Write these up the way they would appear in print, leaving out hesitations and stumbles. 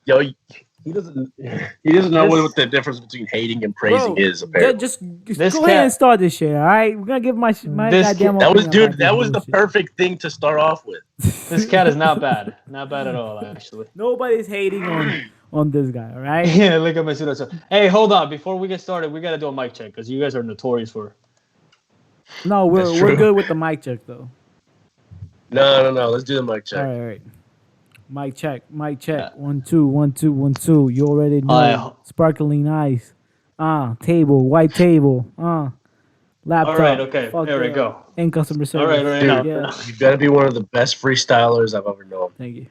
Yo, he doesn't. He doesn't know what the difference between hating and praising Bro, is. Apparently, just This go ahead and cat, start this shit. All right, we're gonna give my this goddamn cat, that was opinion about dude. this That was the bullshit. perfect thing to start off with. this cat is not bad. Not bad at all, actually. Nobody's hating on this guy. All right. Yeah, look at my pseudo. Hey, hold on. Before we get started, we gotta do a mic check because you guys are notorious for. No, That's we're true. good with the mic check though. No. Let's do the mic All check. right, all right. Mic check, mic check. Yeah. 1 2 1 2 1 2. You already know. Alright. Sparkling eyes. Table, white table. Laptop. All right, okay. Fuck There we yeah. go. And customer service. All right, all right. Dude, Now, Yeah. You gotta be one of the best freestylers I've ever known. Thank you.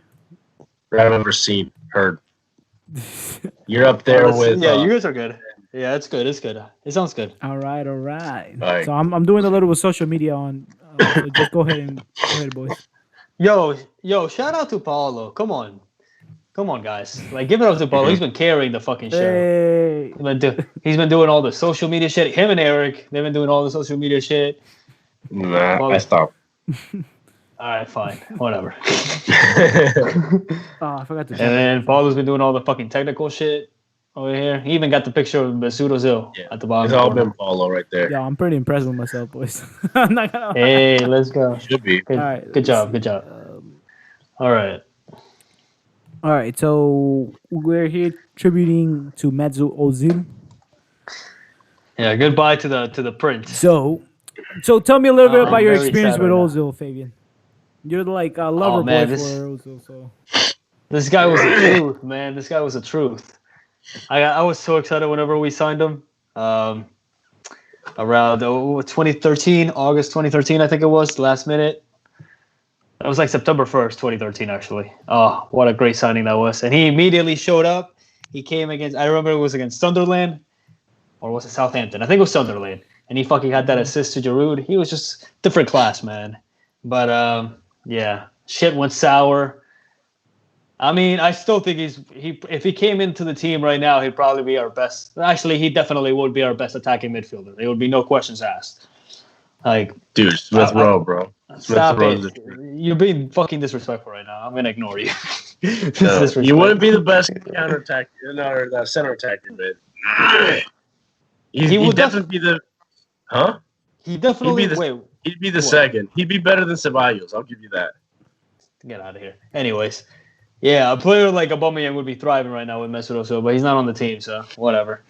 Or I've ever seen, heard. You're up there with. yeah, you guys are good. Yeah, it's good. It's good. It sounds good. All right, all right. All right. So I'm doing a little with social media on. So just go ahead, boys. Yo, shout out to Paulo. Come on, guys. Like, give it up to Paulo. He's been carrying the fucking show. Hey. He's been doing all the social media shit. Him and Eric, they've been doing all the social media shit. Nah, I stopped. All right, fine, whatever. Oh, I forgot to. And then Paulo's been doing all the fucking technical shit over here. He even got the picture of Mesut Özil at the bottom. It's all been Paulo right there. Yeah, I'm pretty impressed with myself, boys. I'm not gonna. Hey, let's go. Should be. Good, All right, good job. Good job. All right. All right, so we're here tributing to Mesut Özil. Yeah. Goodbye to the prince. So tell me a little bit I'm about your very experience sad with right now. Özil, Fabian. You're like a lover man, boy this- for Özil, so. This guy was the truth, man. This guy was the truth. I was so excited whenever we signed him. Around 2013, August 2013, I think it was, last minute. It was like September 1st, 2013, actually. Oh, what a great signing that was. And he immediately showed up. He came against, I remember it was against Sunderland, or was it Southampton? I think it was Sunderland. And he fucking had that assist to Giroud. He was just different class, man. But, yeah, shit went sour. I mean, I still think if he came into the team right now, he'd probably be our best. Actually, he definitely would be our best attacking midfielder. There would be no questions asked. Like, Dude, Smith Rowe, bro. Smith stop Rowe it. is the- You're being fucking disrespectful right now. I'm gonna ignore you. This No, is you wouldn't be the best counter attack, no, center attacker, man. He'd would definitely be the. Huh? He definitely. He'd be the- Wait, He'd be the What? second. He'd be better than Ceballos. I'll give you that. get out of here. Anyways, yeah, a player like Aubameyang would be thriving right now with Mesut Özil, but he's not on the team, so whatever.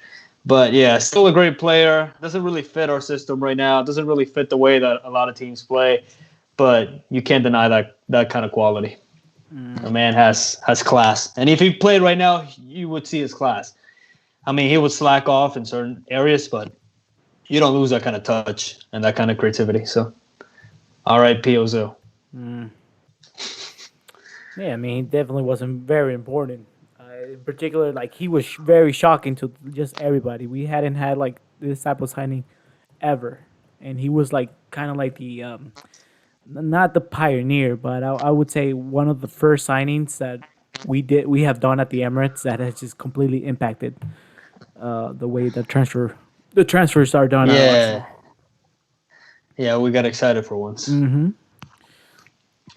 But yeah, still a great player. Doesn't really fit our system right now. Doesn't really fit the way that a lot of teams play. But you can't deny that kind of quality. The man has class, and if he played right now, you would see his class. I mean, he would slack off in certain areas, but you don't lose that kind of touch and that kind of creativity. So, R.I.P. Ozil. Yeah, I mean, he definitely wasn't very important. In particular, like, he was very shocking to just everybody. We hadn't had, like, this type of signing ever. And he was, like, kind of like the, not the pioneer, but I would say one of the first signings that we have done at the Emirates that has just completely impacted the way the transfers are done. Yeah, we got excited for once. Mm-hmm.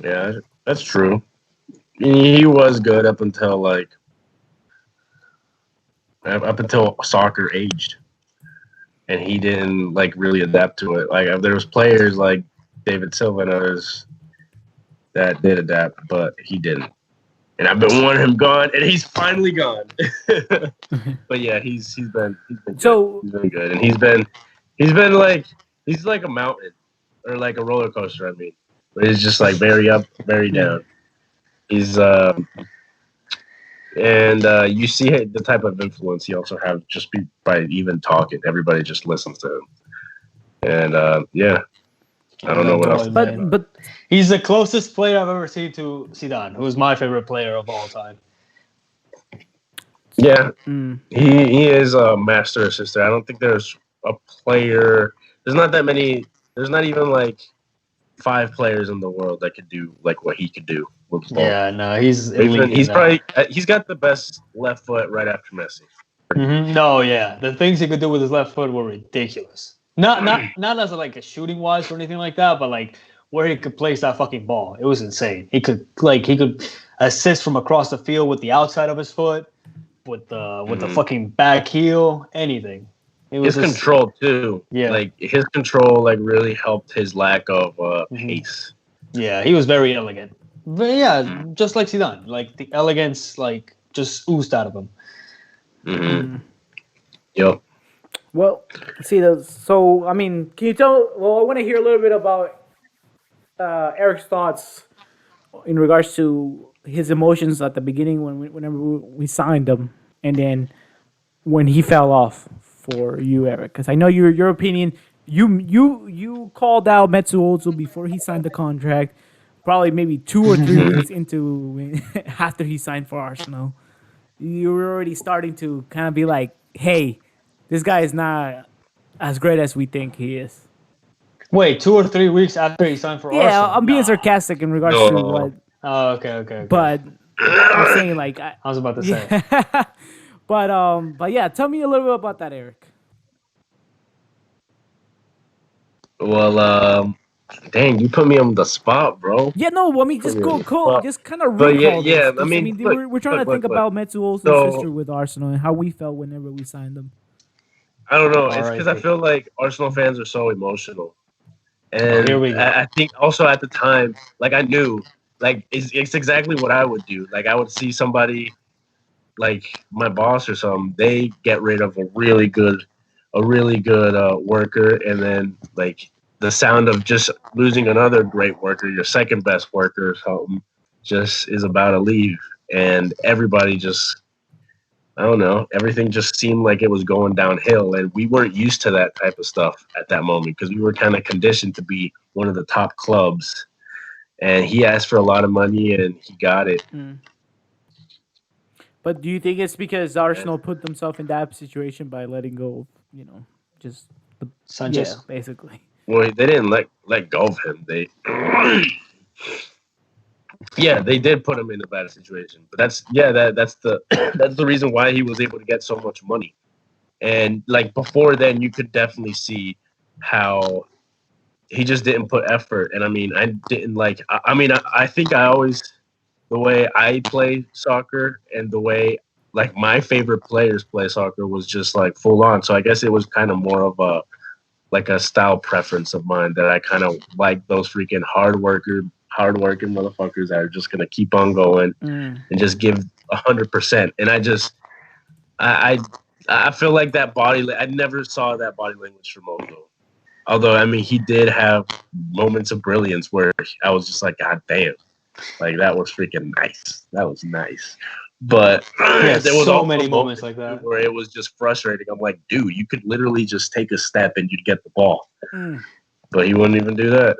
Yeah, that's true. He was good up until soccer aged, and he didn't really adapt to it. Like, there was players like David Silva and others that did adapt, but he didn't. And I've been wanting him gone, and he's finally gone. But yeah, he's been good. So He's been good, and he's like a mountain or like a roller coaster. I mean, but he's just like very up, very down. He's you see the type of influence he also has just by even talking. Everybody just listens to him, and yeah, I don't know what else. but He's the closest player I've ever seen to Zidane, who's my favorite player of all time. Yeah, he is a master assister. I don't think there's a player. There's not that many. There's not even like 5 players in the world that could do like what he could do with the ball. Yeah, no, he's elite. He's got the best left foot right after Messi. No, yeah, the things he could do with his left foot were ridiculous. Not as like a shooting wise or anything like that, but like where he could place that fucking ball, it was insane. He could assists from across the field with the outside of his foot, with the fucking back heel, anything. It was his control too. Yeah. Like his control like really helped his lack of pace. Yeah, he was very elegant. But yeah, just like Zidane, like the elegance, like just oozed out of him. Yep. Well, see, so I mean, can you tell? Well, I want to hear a little bit about Eric's thoughts in regards to his emotions at the beginning whenever we signed him, and then when he fell off for you, Eric. Because I know your opinion. You called out Metsu Ozil before he signed the contract, probably maybe 2 or 3 weeks into after he signed for Arsenal. You were already starting to kind of be like, "Hey, this guy is not as great as we think he is." Wait, 2 or 3 weeks after he signed for Arsenal? Yeah, I'm being sarcastic in regards to what. Oh, okay. But I'm saying like I was about to say. but yeah, tell me a little bit about that, Eric. Well, dang, you put me on the spot, bro. Yeah, no, I mean just Put me on the go, spot. just kind of But recall yeah, this. I mean, we're trying to think about Metsu Ozil's So- sister with Arsenal and how we felt whenever we signed them. I don't know. It's Alright. because I feel like Arsenal fans are so emotional, and Here we go. I think also at the time, like I knew, like it's exactly what I would do. Like I would see somebody, like my boss or something, they get rid of a really good worker, and then like the sound of just losing another great worker, your second best worker or something, just is about to leave, and everybody just. I don't know. Everything just seemed like it was going downhill, and we weren't used to that type of stuff at that moment because we were kind of conditioned to be one of the top clubs. And he asked for a lot of money, and he got it. But do you think it's because Arsenal put themselves in that situation by letting go, just the Sanchez. Yeah, basically. Well, they didn't let go of him. They, yeah, they did put him in a bad situation. But that's the that's the reason why he was able to get so much money. And like before then, you could definitely see how he just didn't put effort. And I mean, I didn't like. I think I always the way I play soccer and the way like my favorite players play soccer was just like full on. So I guess it was kind of more of a style preference of mine that I kind of like those freaking hardworking motherfuckers that are just gonna keep on going and just give 100%. And I feel like that I never saw that body language from Ozil. Although I mean he did have moments of brilliance where I was just like, God damn, like that was freaking nice. That was nice. But Yeah, there was so also many moments like that where it was just frustrating. I'm like, dude, you could literally just take a step and you'd get the ball, but he wouldn't even do that.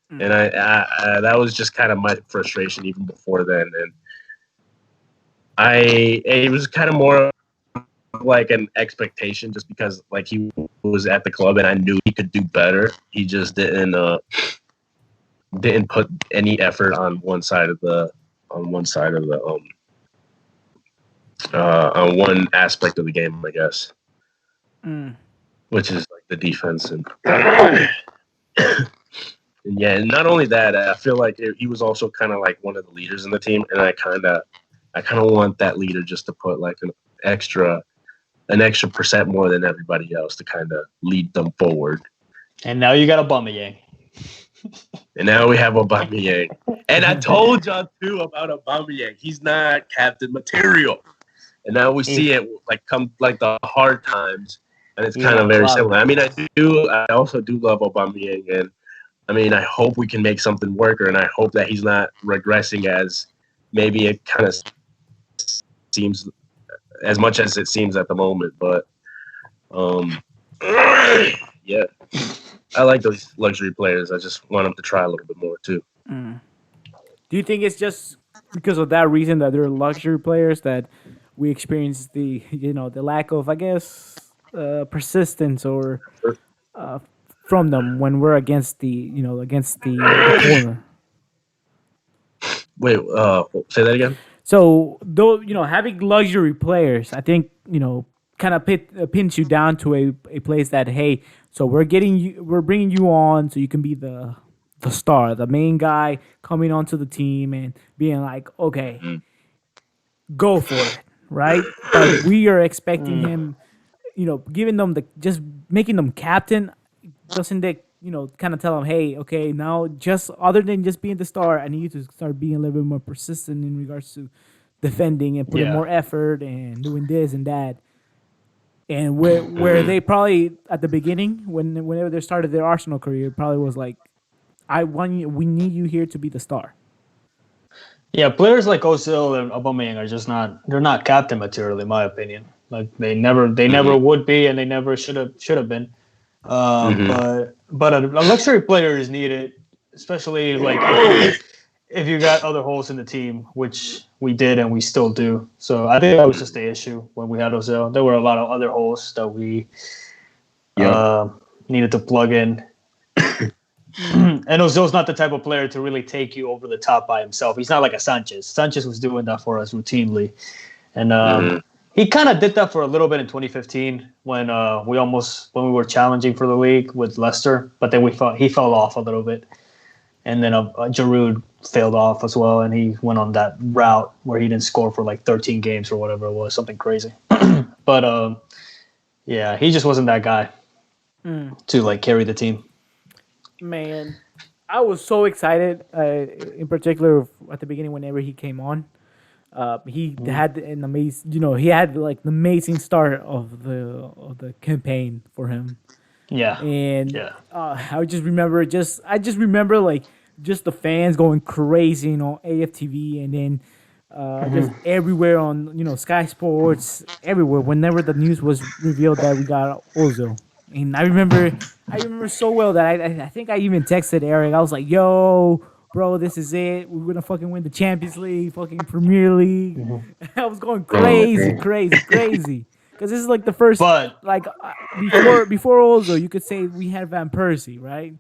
And I that was just kind of my frustration even before then. And it was kind of more like an expectation just because like he was at the club and I knew he could do better. He just didn't put any effort on one side of the on one aspect of the game, I guess, which is like the defense. And and yeah, and not only that, I feel like he was also kind of like one of the leaders in the team, and I kind of want that leader just to put like an extra percent more than everybody else to kind of lead them forward. And now you got a Aubameyang. And now we have Aubameyang. And I told y'all too about Aubameyang. He's not captain material. And now we see it like come like the hard times, and it's kind of very similar. I mean, I also do love Aubameyang, and I mean, I hope we can make something work, and I hope that he's not regressing as maybe it kind of seems as much as it seems at the moment. But yeah, I like those luxury players. I just want them to try a little bit more too. Do you think it's just because of that reason that they're luxury players that we experience the the lack of, I guess, persistence or from them when we're against the corner? Wait, say that again. So though having luxury players, I think kind of pins you down to a place that, hey, so we're bringing you on so you can be the the star, the main guy coming onto the team and being like, okay, go for it, right? But we are expecting him, giving them just making them captain. Doesn't that, kind of tell him, hey, okay, now just other than just being the star, I need you to start being a little bit more persistent in regards to defending and putting more effort and doing this and that. And where they probably at the beginning, whenever they started their Arsenal career, probably was like, we need you here to be the star. Yeah, players like Ozil and Aubameyang are just they're not captain material in my opinion. Like they never would be, and they never should have been. But a luxury player is needed, especially like if you got other holes in the team, which we did and we still do. So I think that was just the issue when we had Ozil. There were a lot of other holes that we needed to plug in. And Ozil's not the type of player to really take you over the top by himself. He's not like a Sanchez. Sanchez was doing that for us routinely. And he kind of did that for a little bit in 2015 when we were challenging for the league with Leicester, but then he fell off a little bit. And then Giroud failed off as well, and he went on that route where he didn't score for like 13 games or whatever it was, something crazy. But yeah, he just wasn't that guy to like carry the team. Man, I was so excited. In particular, at the beginning, whenever he came on, he had an amazing. He had like an amazing start of the campaign for him. Yeah, and I just remember like just the fans going crazy, AFTV, and then just everywhere on Sky Sports, everywhere. Whenever the news was revealed that we got Ozil. And I remember so well that I think I even texted Eric. I was like, "Yo, bro, this is it. We're gonna fucking win the Champions League, fucking Premier League." I was going crazy, because this is like the first. But before Ozil, you could say we had Van Persie, right?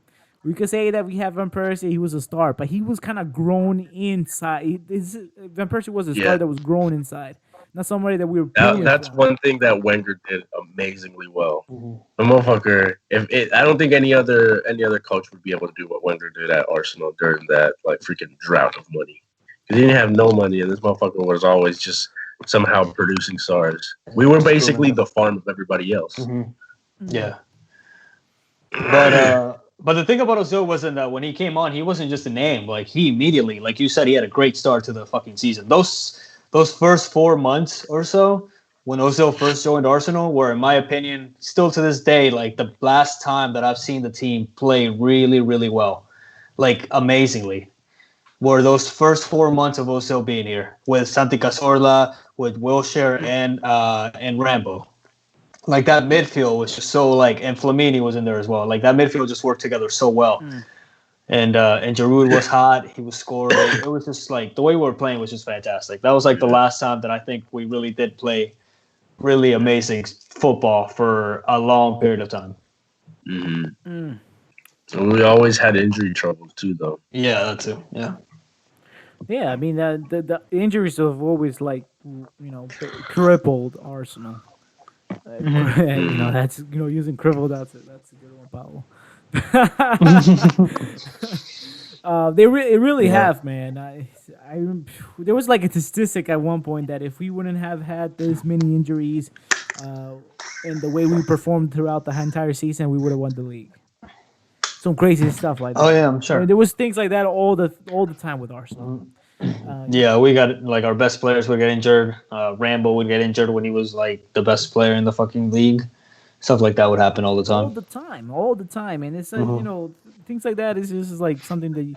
We could say that we have Van Persie. He was a star, but he was kind of grown inside. Van Persie was a star that was grown inside. Not somebody that we were. That's one thing that Wenger did amazingly well. The motherfucker, I don't think any other coach would be able to do what Wenger did at Arsenal during that like freaking drought of money. Because he didn't have no money, and this motherfucker was always just somehow producing stars. We were basically the farm of everybody else. Yeah, but the thing about Ozil wasn't that when he came on, he wasn't just a name. Like he immediately, like you said, he had a great start to the fucking season. Those first 4 months or so, when Ozil first joined Arsenal, were, in my opinion, still to this day, like the last time that I've seen the team play really, really well, like amazingly, were those first 4 months of Ozil being here with Santi Cazorla, with Wilshere, and Rambo. Like that midfield was just so like, and Flamini was in there as well. Like that midfield just worked together so well. And Giroud was hot. He was scoring. It was just like the way we were playing was just fantastic. That was like the last time that I think we really did play really amazing football for a long period of time. And we always had injury troubles too, though. Yeah, that too. Yeah. Yeah, I mean the injuries have always like crippled Arsenal. That's using crippled. That's a good one, Pablo. They really have, man. There was like a statistic at one point that if we wouldn't have had this many injuries, and the way we performed throughout the entire season, we would have won the league. Some crazy stuff like that. Oh yeah, I'm sure. I mean, there was things like that all the time with Arsenal. Yeah, we got like our best players would get injured. Rambo would get injured when he was like the best player in the fucking league. Stuff like that would happen all the time. All the time, and it's things like that is just like something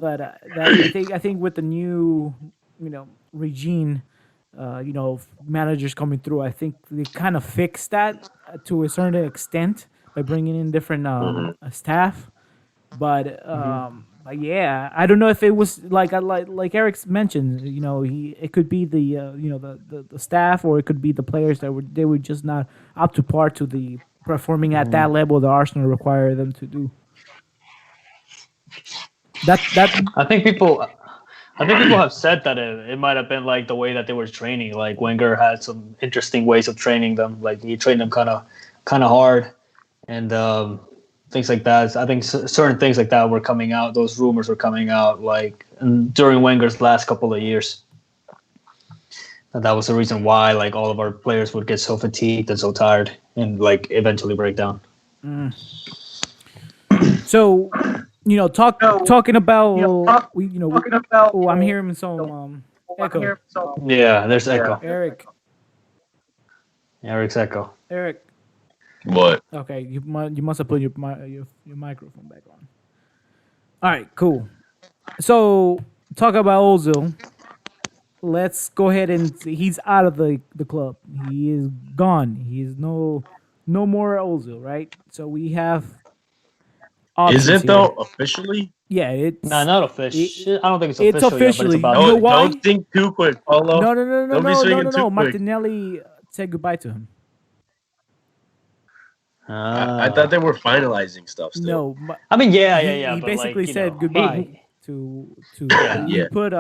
that I think with the new regime, managers coming through, I think they kind of fixed that to a certain extent by bringing in different staff, but yeah, I don't know if it was like Eric mentioned, it could be the staff, or it could be the players that were just not up to par to the performing at that level that Arsenal required them to do. That I think people have said that it might have been like the way that they were training. Like Wenger had some interesting ways of training them. Like he trained them kind of hard, and things like that. I think certain things like that were coming out. Those rumors were coming out like during Wenger's last couple of years. And that was the reason why like all of our players would get so fatigued and so tired and like eventually break down. So, talking about oh, I'm hearing some echo. Yeah, there's echo. Eric's echo. Eric. What? Okay, you must have put your microphone back on. All right, cool. So, talk about Ozil. Let's go ahead and he's out of the club. He is gone. He is no more Ozil, right? So we have options Is it here. though officially? Yeah, it's not official. I don't think it's It's official officially. yet, but it's about You know why? Don't think too quick, Paulo. No. Don't be swinging too quick. Martinelli said goodbye to him. I thought they were finalizing stuff still. No, I mean, yeah. He but basically like, said goodbye to. He put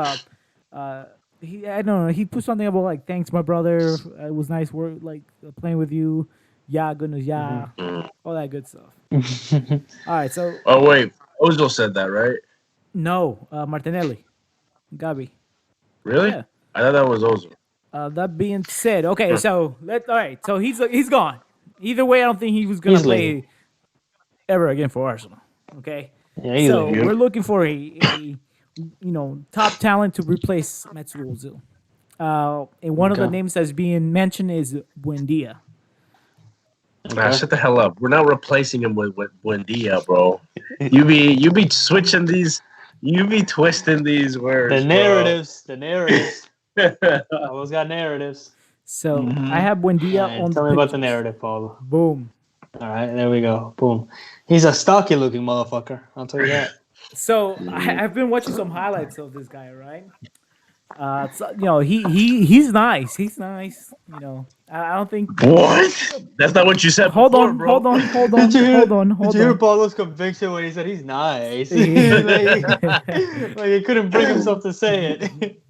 he I don't know. He put something about like thanks, my brother. It was nice work, like playing with you. Yeah, goodness, yeah, all that good stuff. All right, so. Oh wait, Ozil said that, right? No, Martinelli, Gabi. Really? Yeah. I thought that was Ozil. That being said, okay, so all right, so he's gone. Either way, I don't think he was gonna play ever again for Arsenal. Okay, yeah, so we're looking for a top talent to replace Mesut Ozil. And one of the names that's being mentioned is Buendia. Nah, shut the hell up. We're not replacing him with Buendia, bro. You be switching these. You be twisting these words. The narratives. I always got narratives. So I have Buendia on. Tell me about the narrative, Paulo. Boom. All right, there we go. Boom. He's a stocky looking motherfucker. I'll tell you that. So I've been watching some highlights of this guy, right? So, he's nice. He's nice. I don't think. What? That's not what you said. Hold before, on, bro. hold on. Did you hear Paulo's conviction when he said he's nice? like he couldn't bring himself to say it.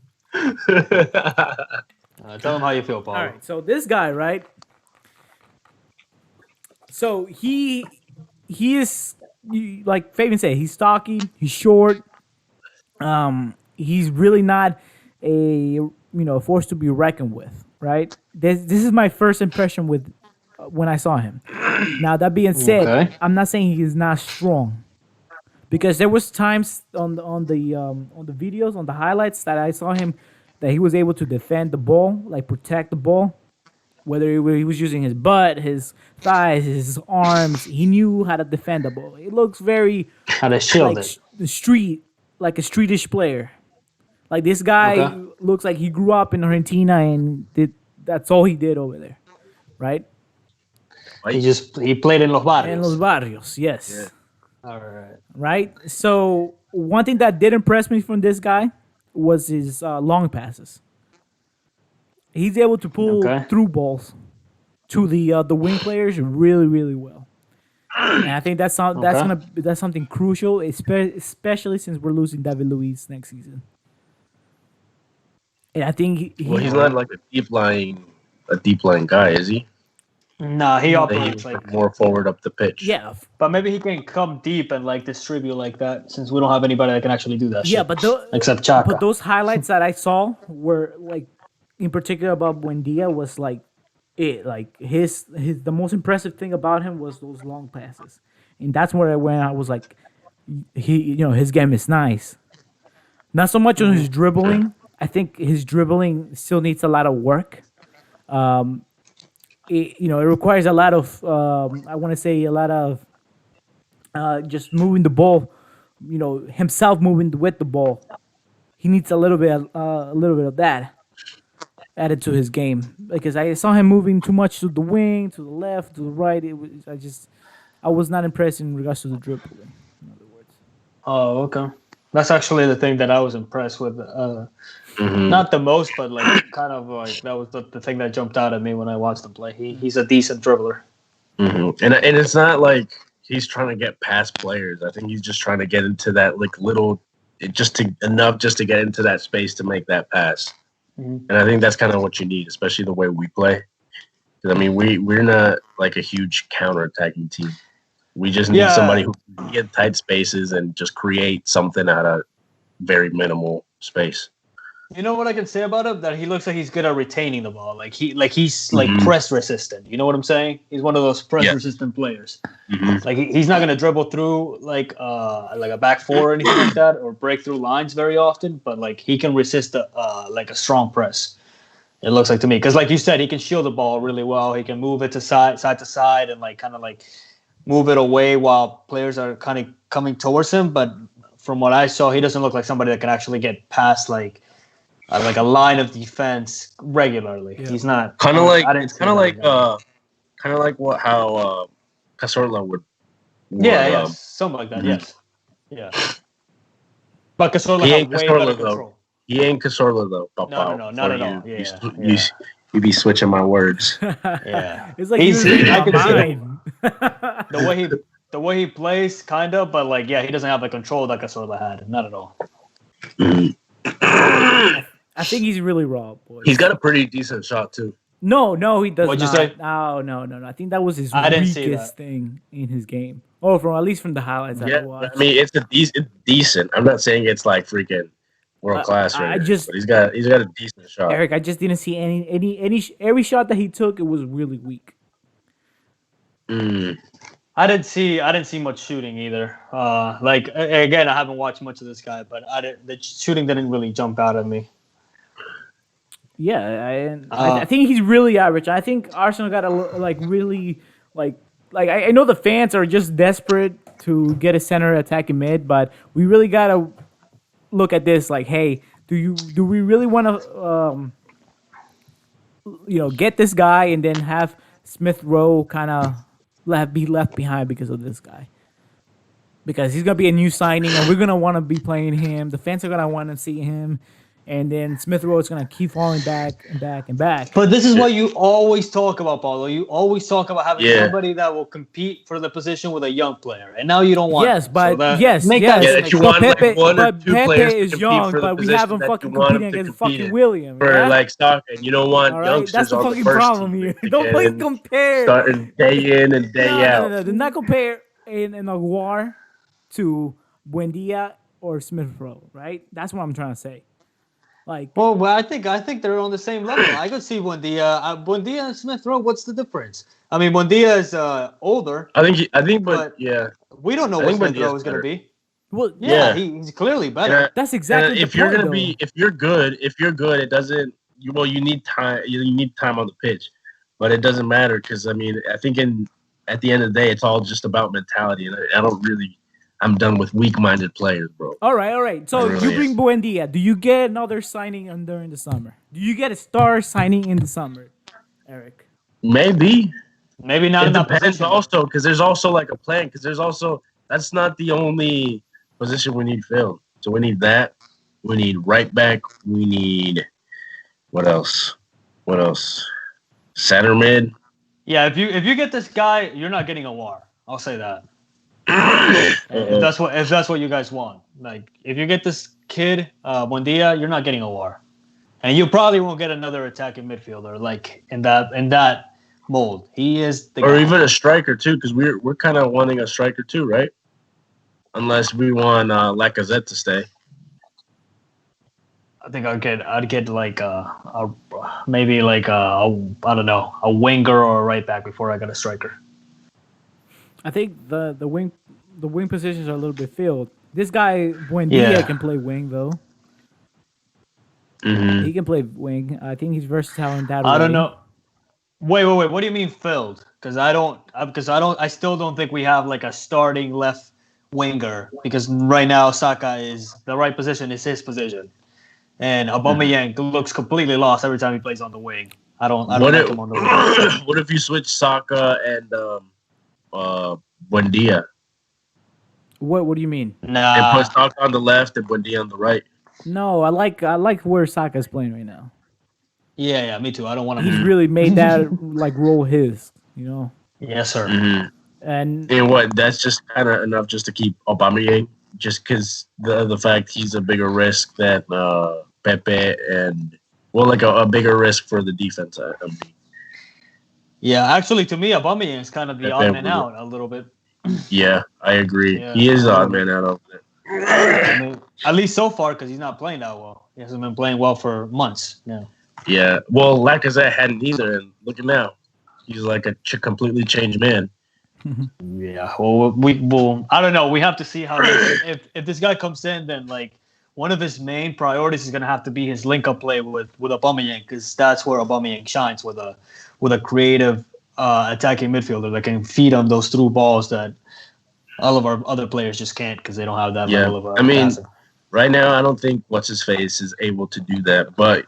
Tell him how you feel, Paulo. All right, so this guy, right? So he is, like Fabian said, he's stocky, he's short. He's really not a force to be reckoned with, right? This is my first impression with when I saw him. Now that being said, I'm not saying he is not strong, because there was times on the videos, on the highlights, that I saw him that he was able to defend the ball, like protect the ball, whether he was using his butt, his thighs, his arms. He knew how to defend the ball. It looks very how to shield it. Like a streetish player. Like this guy looks like he grew up in Argentina and that's all he did over there, right? He played in Los Barrios. In Los Barrios, yes. Yeah. All right. Right. So one thing that did impress me from this guy was his long passes. He's able to pull through balls to the wing players really, really well. And I think that's something crucial, especially since we're losing David Luiz next season. And I think he's not like a deep line guy, is he? No, he operates like more forward up the pitch. Yeah, but maybe he can come deep and like distribute like that, since we don't have anybody that can actually do that. Yeah, shit. but except Chaka. But those highlights that I saw were like, in particular about Buendia, was like it. Like his the most impressive thing about him was those long passes, and that's when I was like, his game is nice. Not so much on his dribbling. I think his dribbling still needs a lot of work. It requires a lot of I want to say a lot of just moving the ball, himself moving with the ball. He needs a little bit of that added to his game, because I saw him moving too much to the wing, to the left, to the right. I was not impressed in regards to the dribbling. In other words. Oh, okay. That's actually the thing that I was impressed with. Not the most, but like kind of like that was the thing that jumped out at me when I watched him play. He's a decent dribbler. Mm-hmm. And it's not like he's trying to get past players. I think he's just trying to get into that like little, enough just to get into that space to make that pass. Mm-hmm. And I think that's kind of what you need, especially the way we play. I mean, we're not like a huge counter-attacking team. We just need somebody who can get tight spaces and just create something out of very minimal space. You know what I can say about him? That he looks like he's good at retaining the ball. He's press resistant. You know what I'm saying? He's one of those press resistant players. Like he's not gonna dribble through like a back four or anything like that, or break through lines very often. But like he can resist a strong press. It looks like to me, because like you said, he can shield the ball really well. He can move it to side to side, and kind of move it away while players are kind of coming towards him. But from what I saw, he doesn't look like somebody that can actually get past like a line of defense regularly. Yeah. He's not kind of like how Cazorla would. Something like that. Yes, yeah. But Cazorla has way better control. He ain't Cazorla though. No, not at all. You be switching my words. Yeah, it's like I could see the way he plays, kind of, but he doesn't have the control that Cazorla had. Not at all. I think he's really raw, boy. He's got a pretty decent shot too. No, he does What'd not. You say? No. I think that was his weakest thing in his game. Oh, at least from the highlights I watched. I mean, it's decent. I'm not saying it's like freaking world class. But he's got a decent shot. Eric, I just didn't see every shot that he took. It was really weak. I didn't see much shooting either. Again, I haven't watched much of this guy, but the shooting didn't really jump out at me. Yeah, I think he's really average. I think Arsenal got to really I know the fans are just desperate to get a center attacking mid, but we really got to look at this hey, do we really want to get this guy and then have Smith Rowe kind of be left behind because of this guy? Because he's gonna be a new signing, and we're gonna want to be playing him. The fans are gonna want to see him, and then Smith Rowe is gonna keep falling back and back and back. But this is what you always talk about, Paulo. You always talk about having somebody that will compete for the position with a young player, and now you don't want. Yes, but that you want Pepe, one or two players is to young, for the but we have him fucking competing against fucking William for soccer. And you don't want youngsters. That's the fucking problem here. Don't fucking compare. Starting day in and day out. No. Do not compare in Aguar to Buendia or Smith Rowe, right? That's what I'm trying to say. I think they're on the same level. I could see Buendia and Smith Rowe. What's the difference? I mean, Buendia is older. I think, we don't know what Smith Rowe is going to be. Well, he's clearly better. That's exactly. If you're going to be, if you're good, it doesn't. You need time. You need time on the pitch, but it doesn't matter because I think at the end of the day, it's all just about mentality, and I'm done with weak-minded players, bro. All right. So you bring Buendia. Do you get another signing during the summer? Do you get a star signing in the summer, Eric? Maybe not. It depends also because there's also a plan. Because that's not the only position we need filled. So we need that. We need right back. We need what else? Center mid. Yeah, if you get this guy, you're not getting a war. I'll say that. If that's what you guys want, if you get this kid Buendia, you're not getting a war, and you probably won't get another attacking midfielder in that mold. He is the guy. Even a striker too, because we're kind of wanting a striker too, right? Unless we want Lacazette to stay. I think I'd get maybe I don't know, a winger or a right back before I got a striker. I think the wing positions are a little bit filled. This guy Buendia can play wing though. Mm-hmm. He can play wing. I think he's versatile in that way. I don't know. Wait. What do you mean filled? I still don't think we have a starting left winger because right now Saka is the right position is his position, and Aubameyang looks completely lost every time he plays on the wing. I don't like him on the wing. What if you switch Saka and Buendia? What do you mean? Nah. And put Saka on the left and Buendia on the right. No, I like where Saka's playing right now. Yeah, me too. I don't want to. He's really made that role his, Yes, sir. Mm-hmm. And what? That's just kind of enough just to keep Aubameyang, just because the fact he's a bigger risk than Pepe and a bigger risk for the defense. Yeah, actually, to me, Aubameyang is kind of the odd man out a little bit. Yeah, I agree. Yeah. He is the odd man out of it. I mean, at least so far, because he's not playing that well. He hasn't been playing well for months now. Yeah. Well, Lacazette hadn't either, and look at now. He's like a completely changed man. Yeah. Well, I don't know. We have to see how if this guy comes in, then like one of his main priorities is going to have to be his link-up play with Aubameyang, because that's where Aubameyang shines with a creative attacking midfielder that can feed him those through balls that all of our other players just can't because they don't have that level of passing. Right now I don't think what's his face is able to do that, but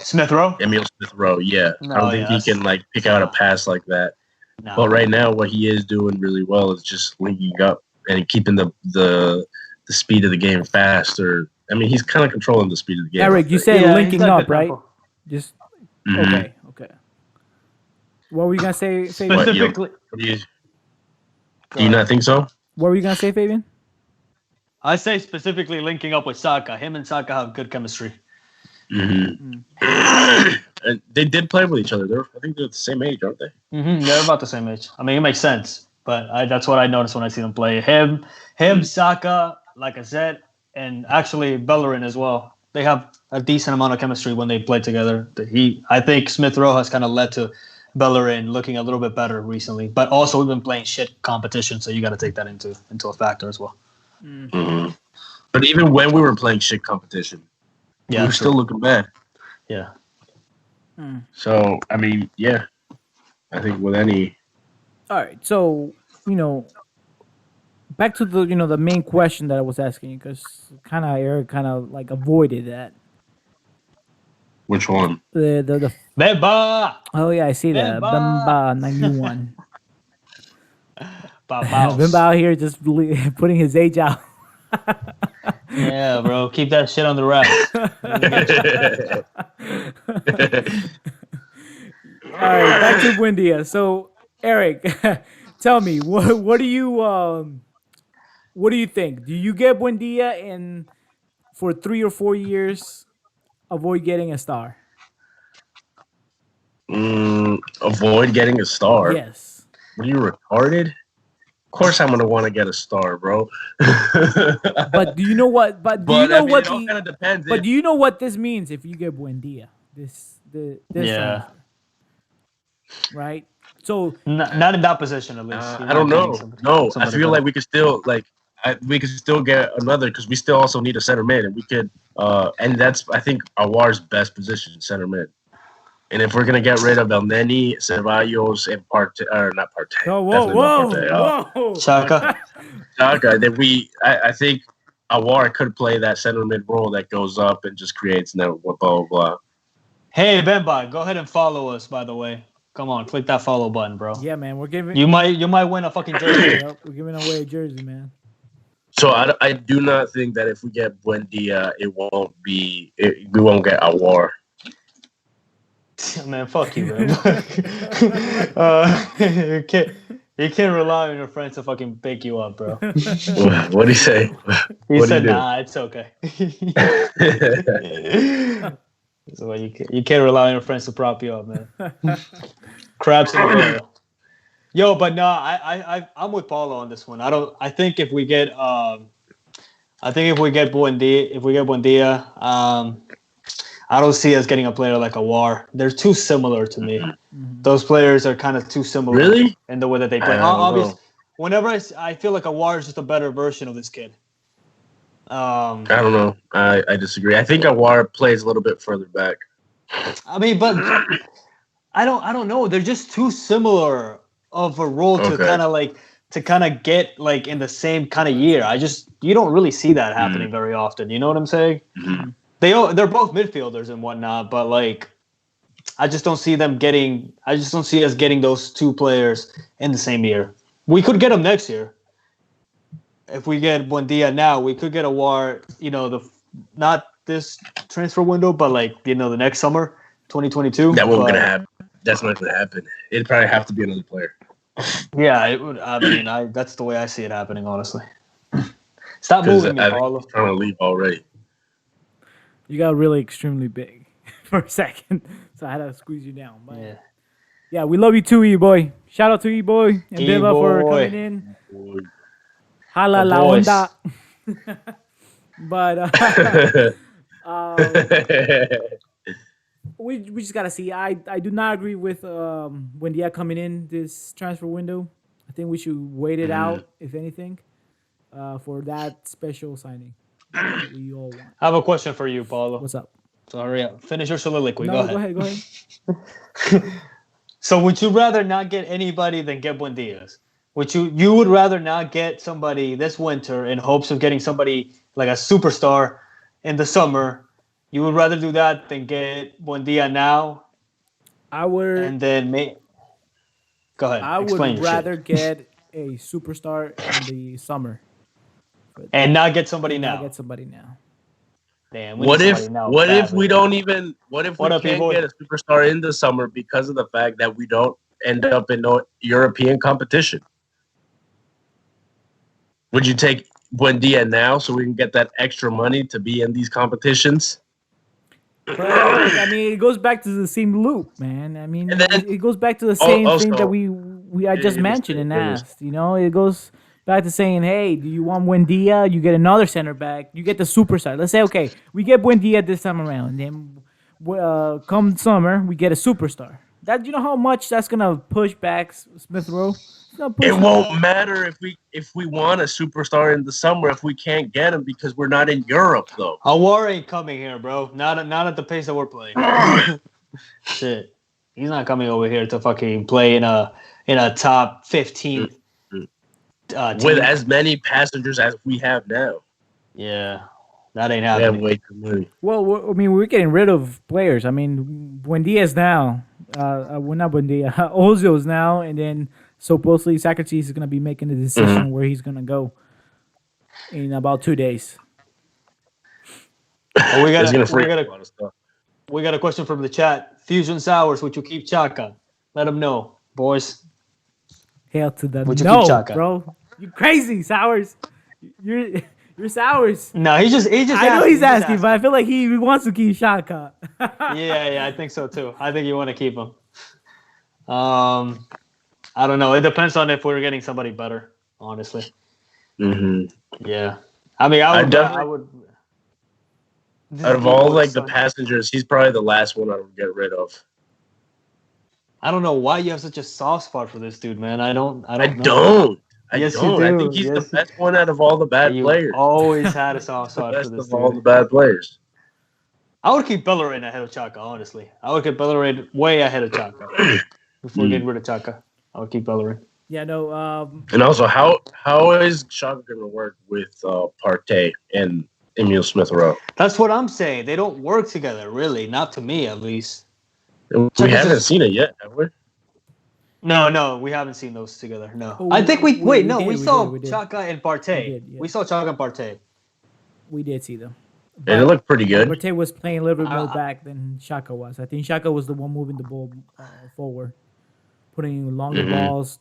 Smith Rowe, Emil Smith Rowe, yeah, I don't think he can like pick out a pass like that. No. But right now, what he is doing really well is just linking up and keeping the speed of the game faster. I mean, he's kind of controlling the speed of the game. Eric, you said linking up, right? Just okay. What were you gonna say, Fabian? Specifically, do you not think so? What were you gonna say, Fabian? I say specifically linking up with Saka. Him and Saka have good chemistry. Mm-hmm. And they did play with each other. I think they're the same age, aren't they? Mm-hmm. They're about the same age. I mean, it makes sense, but that's what I noticed when I see them play. Him, Saka, like I said, and actually Bellerin as well. They have a decent amount of chemistry when they play together. I think Smith Rowe has kind of led to Bellerin looking a little bit better recently, but also we've been playing shit competition, so you got to take that into a factor as well. Mm-hmm. But even when we were playing shit competition, we were still looking bad. Yeah. So, I mean, yeah. I think with any... All right. So, back to the main question that I was asking you, because Eric like avoided that. Which one? The Bemba! Oh, yeah, I see that. Bemba 91. Bemba out here just putting his age out. Yeah, bro. Keep that shit on the wraps. All right, back to Buendia. So, Eric, tell me, what do you think? Do you get Buendia and for 3 or 4 years avoid getting a star? Avoid getting a star? Yes. Are you retarded? Of course I'm gonna want to get a star, bro. But do you know what? But do you know what? It all kind of depends. But do you know what this means if you get Buendia? This yeah. Right. So not in that position at least. I don't know. No, I feel like we could still get another because we still also need a center mid, and we could and that's I think Aouar's best position, center mid. And if we're gonna get rid of El Neni, Ceballos, and Partey, or not Partey, whoa, Chaka, then I think Aouar could play that center mid role that goes up and just creates blah blah blah. Hey Bemba, go ahead and follow us. By the way, come on, click that follow button, bro. Yeah, man, we're giving you might win a fucking jersey. Yep, we're giving away a jersey, man. So I do not think that if we get Buendia, we won't get Aouar. Man, fuck you, man. You can't rely on your friends to fucking pick you up, bro. What'd he say? He said, "Nah, it's okay." So you can't rely on your friends to prop you up, man. Crabs in the barrel. Yo, but no, I'm with Paulo on this one. I think if we get Buendia, I don't see us getting a player like Aouar. They're too similar to me. Mm-hmm. Those players are kind of too similar. Really? In the way that they play. Obviously, whenever I feel like Aouar is just a better version of this kid. I don't know. I disagree. I think Aouar plays a little bit further back. I mean, but I don't know. They're just too similar of a role to kind of get like in the same kind of year. You don't really see that happening very often. You know what I'm saying? Mm-hmm. They're both midfielders and whatnot, but like I just don't see us getting those two players in the same year. We could get them next year. If we get Buendia now, we could get Aouar, not this transfer window, but like, the next summer, 2022. That won't gonna happen. That's not gonna happen. It'd probably have to be another player. Yeah, it would. I mean, that's the way I see it happening, honestly. Stop moving me, Paulo. He's trying to leave already. You got really extremely big for a second, so I had to squeeze you down. But Yeah, we love you too, E-Boy. Shout out to E-Boy and Deva for E-Boy. coming in. Hala The la boys. onda. But um, we just gotta see. I do not agree with Buendia coming in this transfer window. I think we should wait it out, if anything, for that special signing that we all want. I have a question for you, Paulo. What's up? Sorry, finish your soliloquy. No, Go ahead. Go ahead. So would you rather not get anybody than get Buendias? You would rather not get somebody this winter in hopes of getting somebody like a superstar in the summer? You would rather do that than get Buendia now I would. and then go ahead. I Explain would your rather shit. get a superstar in the summer And not get somebody and now. not get somebody now. Damn, we What need if somebody now what if badly. we don't even what if What we up, can't E-Boy? get a superstar in the summer because of the fact that we don't end up in no European competition? Would you take Buendia now so we can get that extra money to be in these competitions? But I mean, it goes back to the same loop, man. I mean, And then it goes back to the same also, thing that I just mentioned and asked. You know, it goes back to saying, hey, do you want Buendia? You get another center back. You get the superstar. Let's say, okay, we get Buendia this time around, and then come summer, we get a superstar. That, you know how much that's gonna push back Smith Rowe. it won't matter if we want a superstar in the summer if we can't get him because we're not in Europe though. Awar ain't coming here, bro. Not at the pace that we're playing. Shit, he's not coming over here to fucking play in a top 15 team. With as many passengers as we have now. Yeah, that ain't We have happening. way too many. Well, I mean, we're getting rid of players. I mean, Buendia's now. Well, not Buendia. Ozil's now, and then supposedly Socrates is going to be making the decision where he's going to go in about 2 days. Oh, we got a lot of stuff. We got a question from the chat. Fusion Sours, would you keep Chaka? Let them know, boys. Hail to the Would you keep no, Chaka? bro. You crazy, Sours. You're Sours. No, he just. I know he's asking, but I feel like he wants to keep Shaka. Yeah, I think so too. I think you want to keep him. I don't know. It depends on if we're getting somebody better, honestly. Mm-hmm. Yeah. I mean, I would. Out of all like the passengers, he's probably the last one I would get rid of. I don't know why you have such a soft spot for this dude, man. I don't. Yes, you do. I think he's the best one out of all the bad players. Always had a soft spot for this best of dude. all the bad players. I would keep Bellerin ahead of Chaka, honestly. I would keep Bellerin way ahead of Chaka. Before getting rid of Chaka, I would keep Bellerin. Yeah, no. And also, how is Chaka going to work with Partey and Emile Smith Rowe? That's what I'm saying. They don't work together, really. Not to me, at least. We haven't seen it yet, have we? No, we haven't seen those together. No, Oh, I think we saw we did. Chaka and Partey. We did, yeah. We saw Chaka and Partey. We did see them. And it looked pretty good. Partey was playing a little bit more back than Shaka was. I think Shaka was the one moving the ball forward, putting longer balls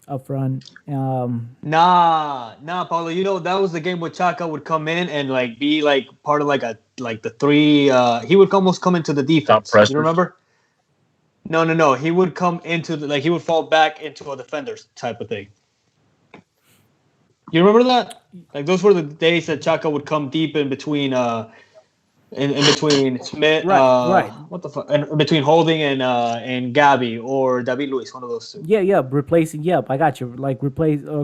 up front. Nah, Paulo. You know that was the game where Chaka would come in and like be like part of like the three. He would almost come into the defense. You remember? No. He would come into he would fall back into a defender's type of thing. You remember that? Like those were the days that Chaka would come deep in between in between Smith right. What the fuck? In between Holding and Gabby or David Luiz, one of those two. Yeah, replacing. Yep, I got you. Like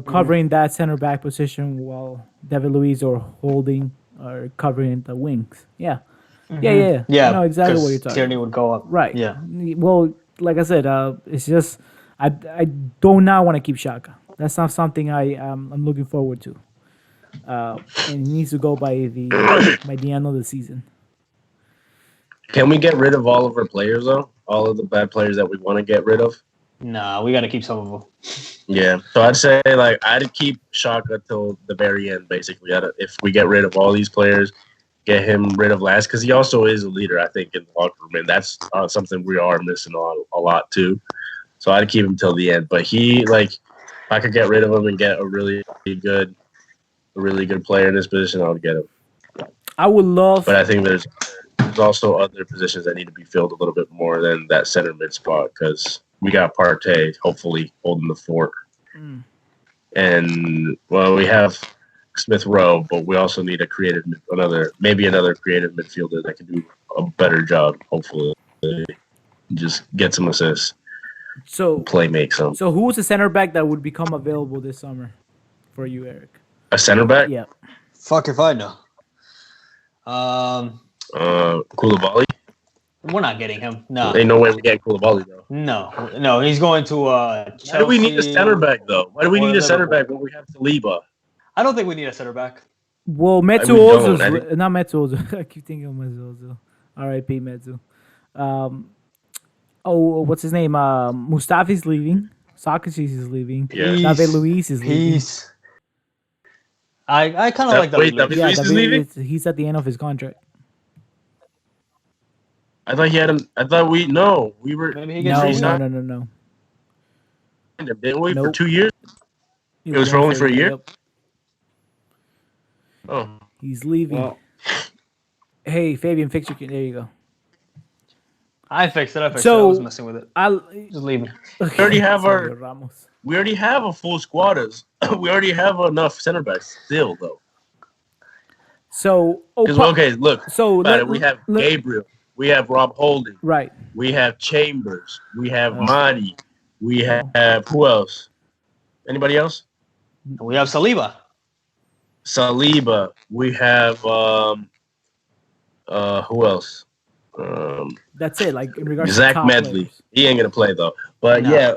covering that center back position while David Luiz or Holding are covering the wings. Yeah. Yeah. I know exactly what you're talking. Tierney would go up. Right. Yeah. Well, like I said, it's just I do not want to keep Shaka. That's not something I'm looking forward to. And he needs to go by the end of the season. Can we get rid of all of our players though? All of the bad players that we want to get rid of? Nah, we got to keep some of them. Yeah. So I'd say I'd keep Shaka till the very end. Basically, if we get rid of all these players, get him rid of last because he also is a leader. I think in the locker room, and that's something we are missing a lot too. So I'd keep him till the end. But if I could get rid of him and get a really good player in this position, I would get him. I would love. But I think there's there's also other positions that need to be filled a little bit more than that center mid spot because we got Partey hopefully holding the fort, and well, we have Smith Rowe, but we also need another creative midfielder that can do a better job. Hopefully, just get some assists. So Make some. So who's the center back that would become available this summer for you, Eric? A center back? Yeah. Fuck if I know. Koulibaly. We're not getting him. No. Ain't no way we get Koulibaly though. No, he's going to Chelsea. Why do we need a center back though? Why do we need a center back when we have Saliba? I don't think we need a center back. Well, Metsu Ozil, not Metsu Ozil. I keep thinking of Metsu Ozil. R.I.P. Metsu. What's his name? Mustafi's leaving. Socrates is leaving. Yeah. David Luiz is leaving. I kind of like David Luiz. Luiz is leaving? He's at the end of his contract. I thought he had him. I thought we were. Maybe he gets No. Didn't we for 2 years? It was only for a year. Yep. Oh, he's leaving. Well. Hey, Fabian, fix your. There you go. I fixed it. I was messing with it. Just leave me. We already have We already have a full squad. We already have enough center backs still, though. So look. So we have Gabriel. We have Rob Holding. Right. We have Chambers. We have Madi. We have who else? Anybody else? We have Saliba. We have who else? That's it. Like in regards Zach to Medley. Players. He ain't gonna play though. But yeah,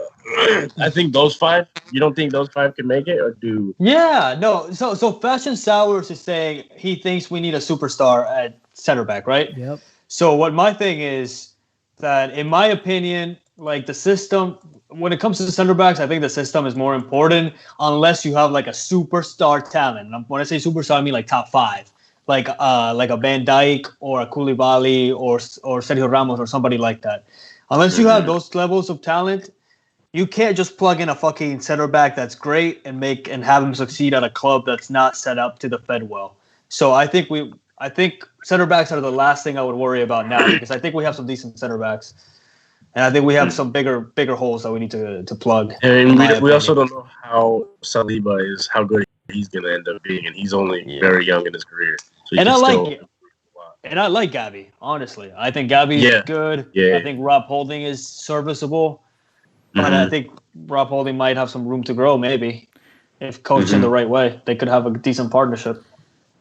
I think those 5. You don't think those 5 can make it, or do? Yeah, no. So Fashion Sours is saying he thinks we need a superstar at center back, right? Yep. So what my thing is that, in my opinion, like the system, when it comes to the center backs, I think the system is more important unless you have like a superstar talent. And when I say superstar, I mean like top 5, like a Van Dijk or a Koulibaly or Sergio Ramos or somebody like that. Unless you have those levels of talent, you can't just plug in a fucking center back that's great and have him succeed at a club that's not set up to defend well. So I think center backs are the last thing I would worry about now, because I think we have some decent center backs, and I think we have some bigger holes that we need to plug. And we also don't know how Saliba is, how good he's going to end up being, and he's only very young in his career. So and I like Gabby, honestly. I think Gabby is good. Yeah. I think Rob Holding is serviceable, but I think Rob Holding might have some room to grow, maybe, if coached in the right way. They could have a decent partnership.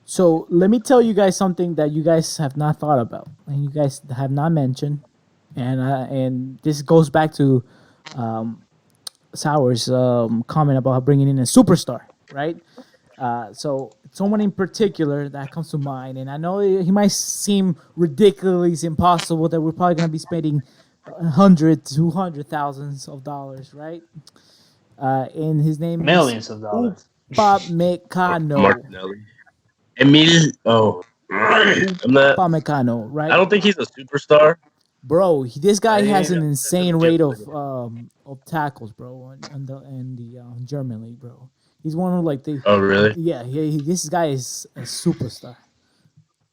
So let me tell you guys something that you guys have not thought about and you guys have not mentioned, and this goes back to Sour's comment about bringing in a superstar, right? So someone in particular that comes to mind, and I know he might seem ridiculously impossible that we're probably going to be spending $100,000 to $200,000, right? And his name millions is of dollars. Upamecano. Martinelli. Emil. Oh, I'm not. Upamecano, right? I don't think he's a superstar. Bro, this guy has an insane rate of tackles, bro, in the German league, bro. He's one of like the. Oh really? Yeah. This guy is a superstar.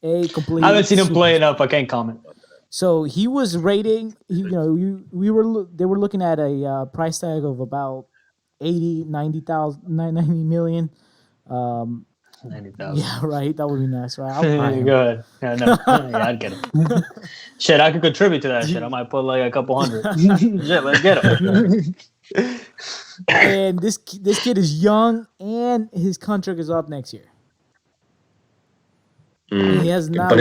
I haven't seen him play enough. I can't comment. So he was rating. They were looking at a price tag of about 90 million. 90,000. Yeah, right. That would be nice, right? Go ahead. Yeah, no, yeah, I'd get him. Shit, I could contribute to that shit. I might put like a couple hundred. Shit, let's get him. And this kid is young, and his contract is up next year. He has not signed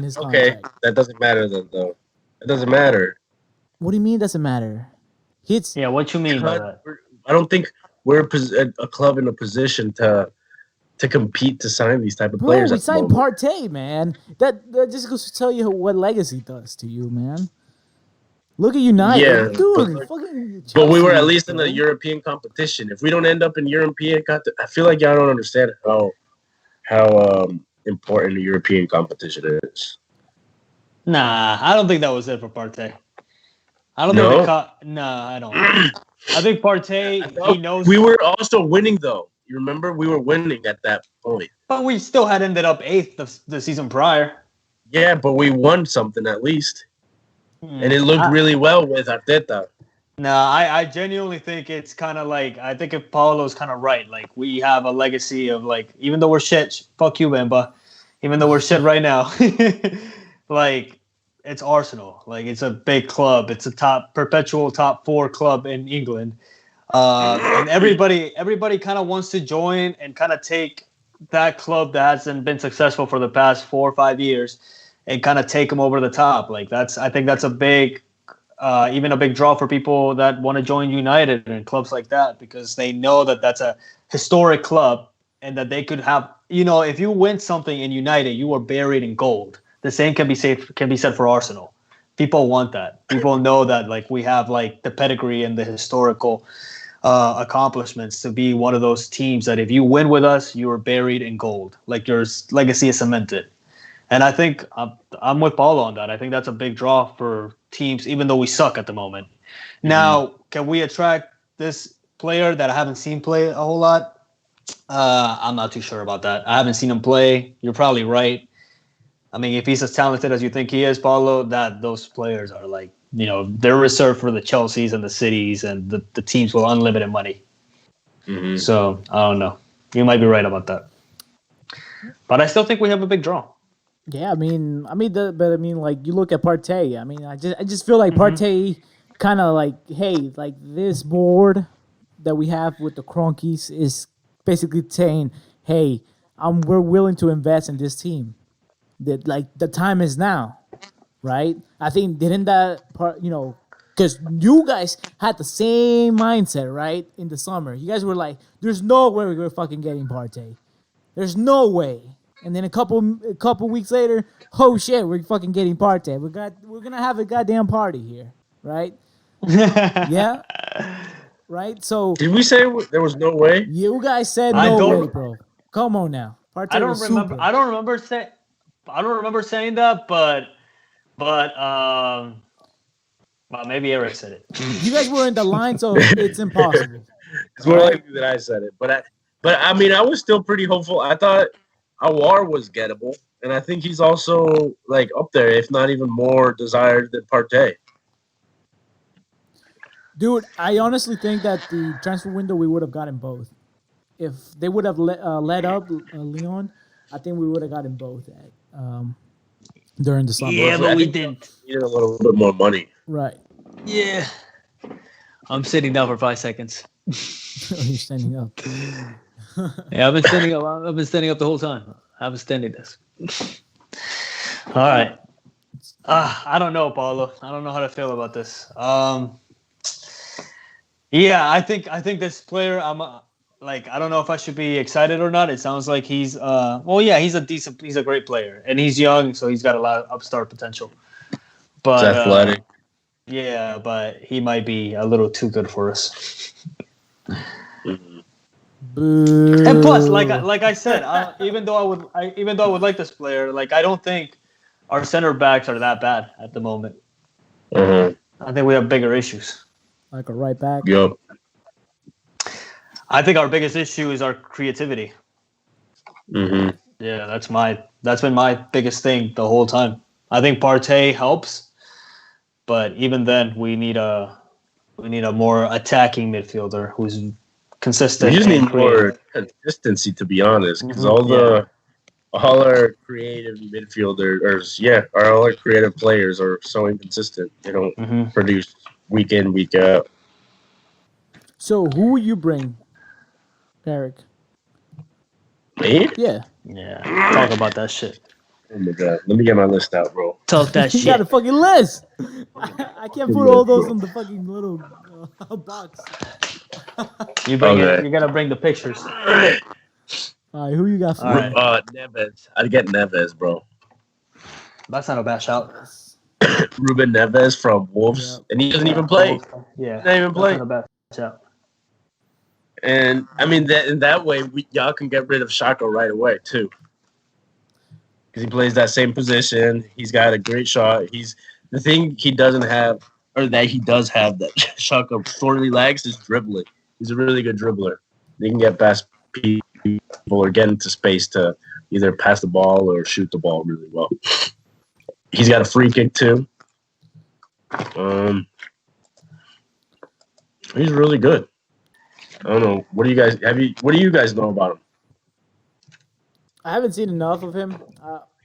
his contract. Okay, that doesn't matter then, though. It doesn't matter. What do you mean it doesn't matter? Yeah, what you mean by that? I don't think we're a club in a position to compete to sign these type of players. We signed Partey, man. That just goes to tell you what legacy does to you, man. Look at United. Yeah, dude. But we were at least in the European competition. If we don't end up in European competition, I feel like y'all don't understand how important the European competition is. Nah, I don't think that was it for Partey. I don't think I don't. I think Partey, he knows. We were also winning, though. You remember? We were winning at that point. But we still had ended up 8th the season prior. Yeah, but we won something at least. And it looked really well with Arteta. No, I genuinely think it's kind of like, I think if Paulo's kind of right. Like, we have a legacy of, like, even though we're shit, fuck you, Bamba. Even though we're shit right now, like, it's Arsenal. Like, it's a big club. It's a perpetual top 4 club in England. And everybody kind of wants to join and kind of take that club that hasn't been successful for the past 4 or 5 years and kind of take them over the top. Like, I think that's a big, even a big draw for people that want to join United and clubs like that, because they know that that's a historic club and that they could have, if you win something in United, you are buried in gold. The same can be said for Arsenal. People want that. People know that, like, we have, like, the pedigree and the historical accomplishments to be one of those teams that if you win with us, you are buried in gold. Like, your legacy is cemented. And I think I'm with Paulo on that. I think that's a big draw for teams, even though we suck at the moment. Now, can we attract this player that I haven't seen play a whole lot? I'm not too sure about that. I haven't seen him play. You're probably right. I mean, if he's as talented as you think he is, Paulo, those players are like, they're reserved for the Chelseas and the Cities and the teams with unlimited money. So, I don't know. You might be right about that. But I still think we have a big draw. Yeah, like you look at Partey. I mean, I just feel like Partey kind of like, hey, like this board that we have with the Cronkies is basically saying, hey, we're willing to invest in this team. That, like, the time is now, right? I think didn't that part, because you guys had the same mindset, right? In the summer, you guys were like, "There's no way we're fucking getting Partey. There's no way." And then a couple weeks later, oh shit, we're fucking getting Partey. We're gonna have a goddamn party here, right? Yeah, right. So did we say there was no way? You guys said no way, bro. Come on now, Partey. I don't remember saying that, but well, maybe Eric said it. You guys were in the lines of it's impossible. It's more likely that I said it, but I mean, I was still pretty hopeful. I thought Awar was gettable, and I think he's also, like, up there, if not even more desired than Partey. Dude, I honestly think that the transfer window, we would have gotten both. If they would have let up Leon, I think we would have gotten both during the summer. Yeah, but we didn't. Needed a little bit more money. Right. Yeah. I'm sitting down for 5 seconds. You're standing up. Yeah, I've been standing up. I've been standing up the whole time. I have a standing desk. All right. I don't know, Paulo. I don't know how to feel about this. Yeah, I think this player, I don't know if I should be excited or not. It sounds like he's he's a great player, and he's young, so he's got a lot of upstart potential. But he's athletic. Yeah, but he might be a little too good for us. And plus, like I said, even though I would like this player, like, I don't think our center backs are that bad at the moment. I think we have bigger issues. Like a right back. Yep. I think our biggest issue is our creativity. Yeah, that's been my biggest thing the whole time. I think Partey helps, but even then, we need a more attacking midfielder who's consistent. We just need more consistency, to be honest, because all our creative midfielders, all our creative players are so inconsistent. They don't produce week in, week out. So who will you bring, Eric? Me? Yeah. Talk about that shit. Oh my god! Let me get my list out, bro. Talk that shit. You got a fucking list. I can't put all those in the fucking little box. You gotta bring the pictures. All right, who you got for me? Neves. I'd get Neves, bro. That's not a bad shout. Ruben Neves from Wolves, and he doesn't even play. Yeah, doesn't even play. That's not a bad shout. And I mean that in that way, y'all can get rid of Shako right away too, because he plays that same position. He's got a great shot. The thing he doesn't have, or that he does have, that Shako sorely lacks, is dribbling. He's a really good dribbler. He can get past people or get into space to either pass the ball or shoot the ball really well. He's got a free kick too. He's really good. I don't know. What do you guys What do you guys know about him? I haven't seen enough of him.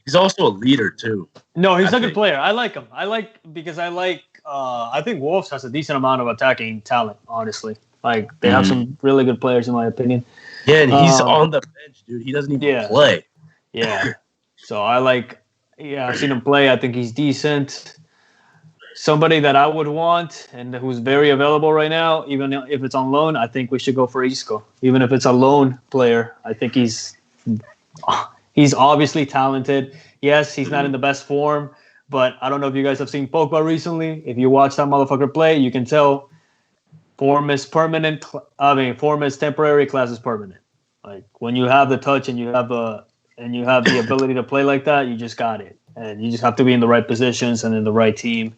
He's also a leader too. No, he's a good player. I like him. I think Wolves has a decent amount of attacking talent, honestly. Like, they have some really good players, in my opinion. Yeah, and he's on the bench, dude. He doesn't even play. Yeah. So I've seen him play. I think he's decent. Somebody that I would want and who's very available right now, even if it's on loan, I think we should go for Isco. Even if it's a loan player, I think he's obviously talented. Yes, he's not in the best form, but I don't know if you guys have seen Pogba recently. If you watch that motherfucker play, you can tell form is permanent. Form is temporary, class is permanent. Like, when you have the touch and you have the ability to play like that, you just got it. And you just have to be in the right positions and in the right team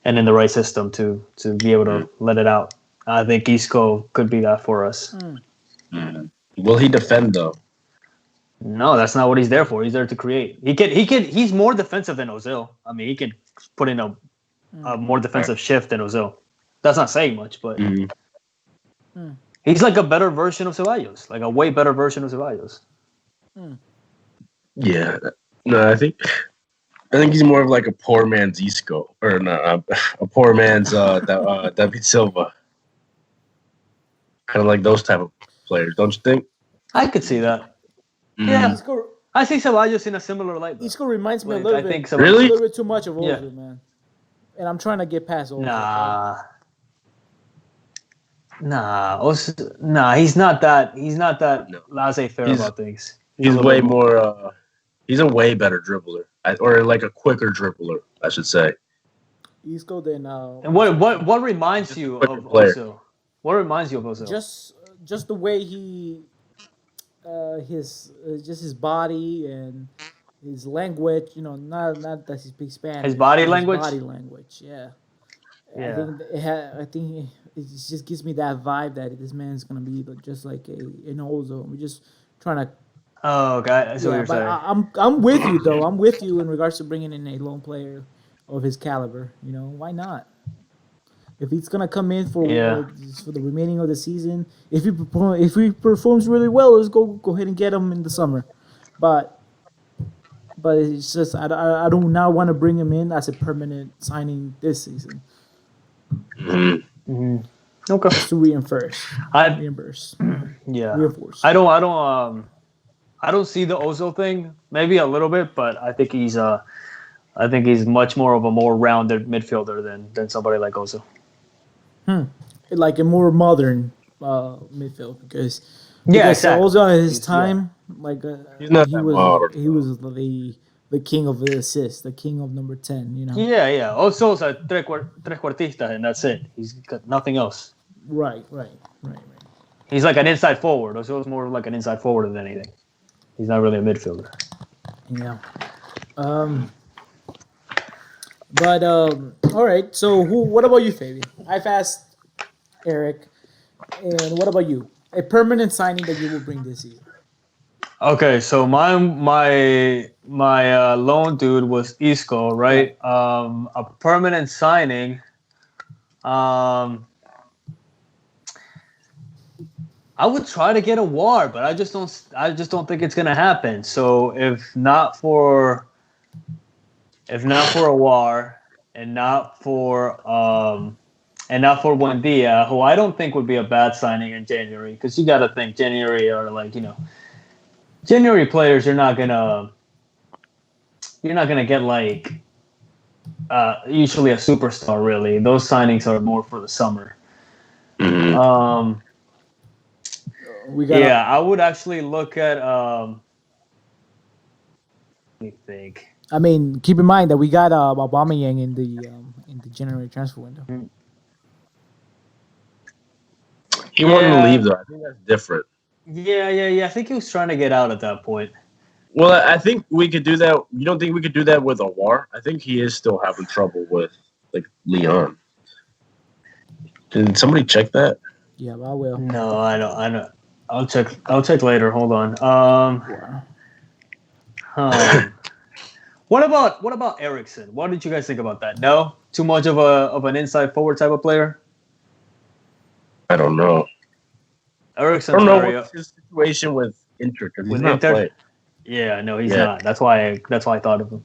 and in the right system to be able to let it out. I think Isco could be that for us. Will he defend though? No, that's not what he's there for. He's there to create. He's more defensive than Özil. I mean, he could put in a more defensive shift than Özil. That's not saying much, but he's like a better version of Ceballos, like a way better version of Ceballos. Yeah, no, I think he's more of like a poor man's Isco, or no, a poor man's David Silva. Kind of like those type of players, don't you think? I could see that. Yeah, I see Ceballos in a similar light. Isco reminds me a little bit. Really? A little bit too much of Özil, man. And I'm trying to get past Özil. He's not that laissez-faire about things. He's way more. He's a way better dribbler, or like a quicker dribbler, I should say. Isco then. And what reminds you of Özil? What reminds you of Özil? Just the way he, his body and his language. You know, not that he speaks Spanish. His body language. His body language, yeah. Yeah. I think it just gives me that vibe that this man's gonna be just like an Özil. We're just trying to. Oh, okay. That's what you're saying. I'm with you though. I'm with you in regards to bringing in a lone player of his caliber. You know, why not? If he's gonna come in for the remaining of the season, if he performs really well, let's go ahead and get him in the summer. But it's just I do not want to bring him in as a permanent signing this season. Mm-hmm. Okay. Just to reimburse. Yeah. Reinforce. I don't see the Özil thing. Maybe a little bit, but I think he's much more of a more rounded midfielder than somebody like Özil. Like a more modern midfield because exactly. Özil at his time, he's not he was the king of the assists, the king of number 10. You know. Yeah. Özil's a trequartista, and that's it. He's got nothing else. Right. He's like an inside forward. Özil's more like an inside forward than anything. He's not really a midfielder. Yeah. But all right. So what about you, Fabian? I've asked Eric, and what about you? A permanent signing that you will bring this season. Okay, so my loan dude was Isco, right? A permanent signing. I would try to get a WAR, but I just don't think it's gonna happen. So if not for a WAR and not for Buendia, who I don't think would be a bad signing in January, because you got to think January are like, January players you're not gonna get like usually a superstar really. Those signings are more for the summer. Mm-hmm. I would actually look at. Let me think. I mean, keep in mind that we got Aubameyang in the January transfer window. He wanted to leave though. I think that's different. Yeah. I think he was trying to get out at that point. Well, I think we could do that. You don't think we could do that with Awar? I think he is still having trouble with like Leon. Did somebody check that? Yeah, I will. No, I don't. I'll check later. Hold on. What about Eriksson? What did you guys think about that? No, too much of an inside forward type of player. I don't know. I Eriksson's don't know very what's his situation with Inter because he's with not Inter. playing. Yeah, no, he's not. That's why I thought of him.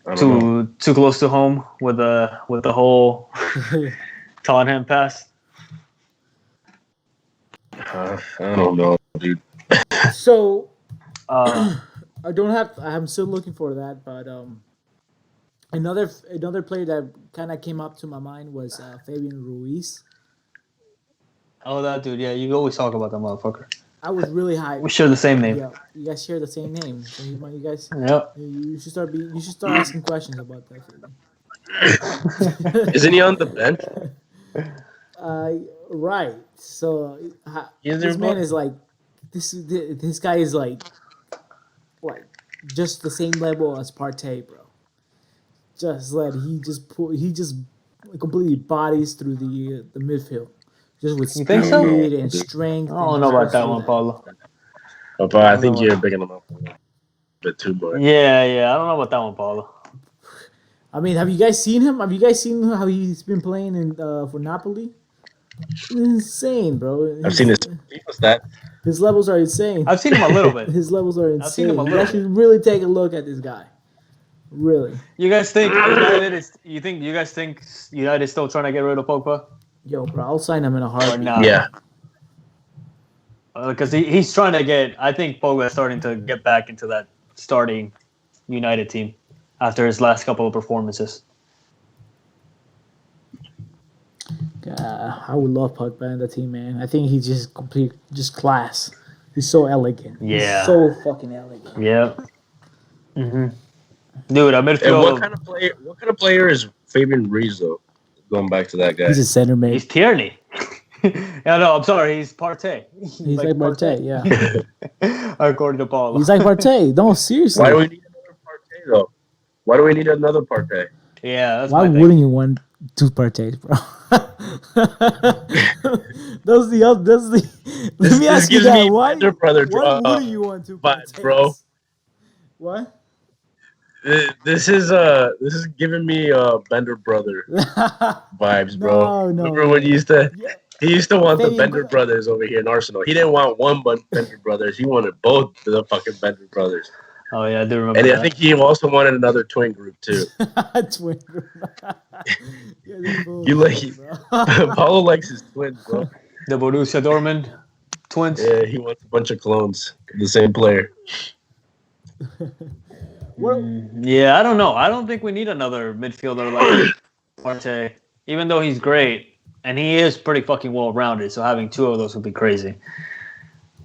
I don't know. Too close to home with the whole Tottenham pass. I don't know, dude. So Uh, I don't have. I'm still looking for that, but another player that kind of came up to my mind was Fabian Ruiz. oh, that dude. Yeah, you always talk about that motherfucker. I was really hyped. We share the same name. Yeah, you guys share the same name, so you guys. Yep. You should start. You should start asking questions about that. Isn't he on the bench? Right. So Is this there man is like this guy is like just the same level as Partey, bro. He just completely bodies through the midfield, just with You think so? speed and strength. I don't know about that one, Paulo. But I think you're big enough a bit too much. Yeah. I don't know about that one, Paulo. I mean, have you guys seen him? Have you guys seen how he's been playing in for Napoli? Insane, bro. I've seen his stats. His levels are insane. I've seen him a little bit. His levels are insane. I've seen him a You little guys should really take a look at this guy. Really. You guys think United is? You guys think United is still trying to get rid of Pogba? Yo, bro, I'll sign him in a Or heartbeat. not? Yeah. Because he's trying to get. I think Pogba is starting to get back into that starting United team after his last couple of performances. I would love Pogba in the team, man. I think he's just class. He's so elegant. Yeah. He's so fucking elegant. Yeah. Mm-hmm. Dude, I midfield. And what kind of player is Fabian Ruiz though? Going back to that guy. He's a center mid. He's Tierney. Yeah, no, I'm sorry. He's Partey. He's like Partey, yeah. According to Paul. He's like Partey. No, seriously. Why do we need another Partey though? Why do we need another Partey? Yeah, that's Why my wouldn't you want two Parteys, bro? That's the. Let me ask you that. Why wouldn't you want two vibes, Parteys, bro? What? This is giving me Bender brother vibes, bro. No. Remember when he used to want the Fabian, Bender brothers over here in Arsenal. He didn't want one Bender brothers. He wanted both the fucking Bender brothers. Oh yeah, I do remember. And that. I think he also wanted another twin group too. Twin group. You Paulo likes his twins, bro. The Borussia Dortmund twins. Yeah, he wants a bunch of clones of the same player. Yeah, I don't know. I don't think we need another midfielder like Partey, even though he's great and he is pretty fucking well-rounded. So having two of those would be crazy.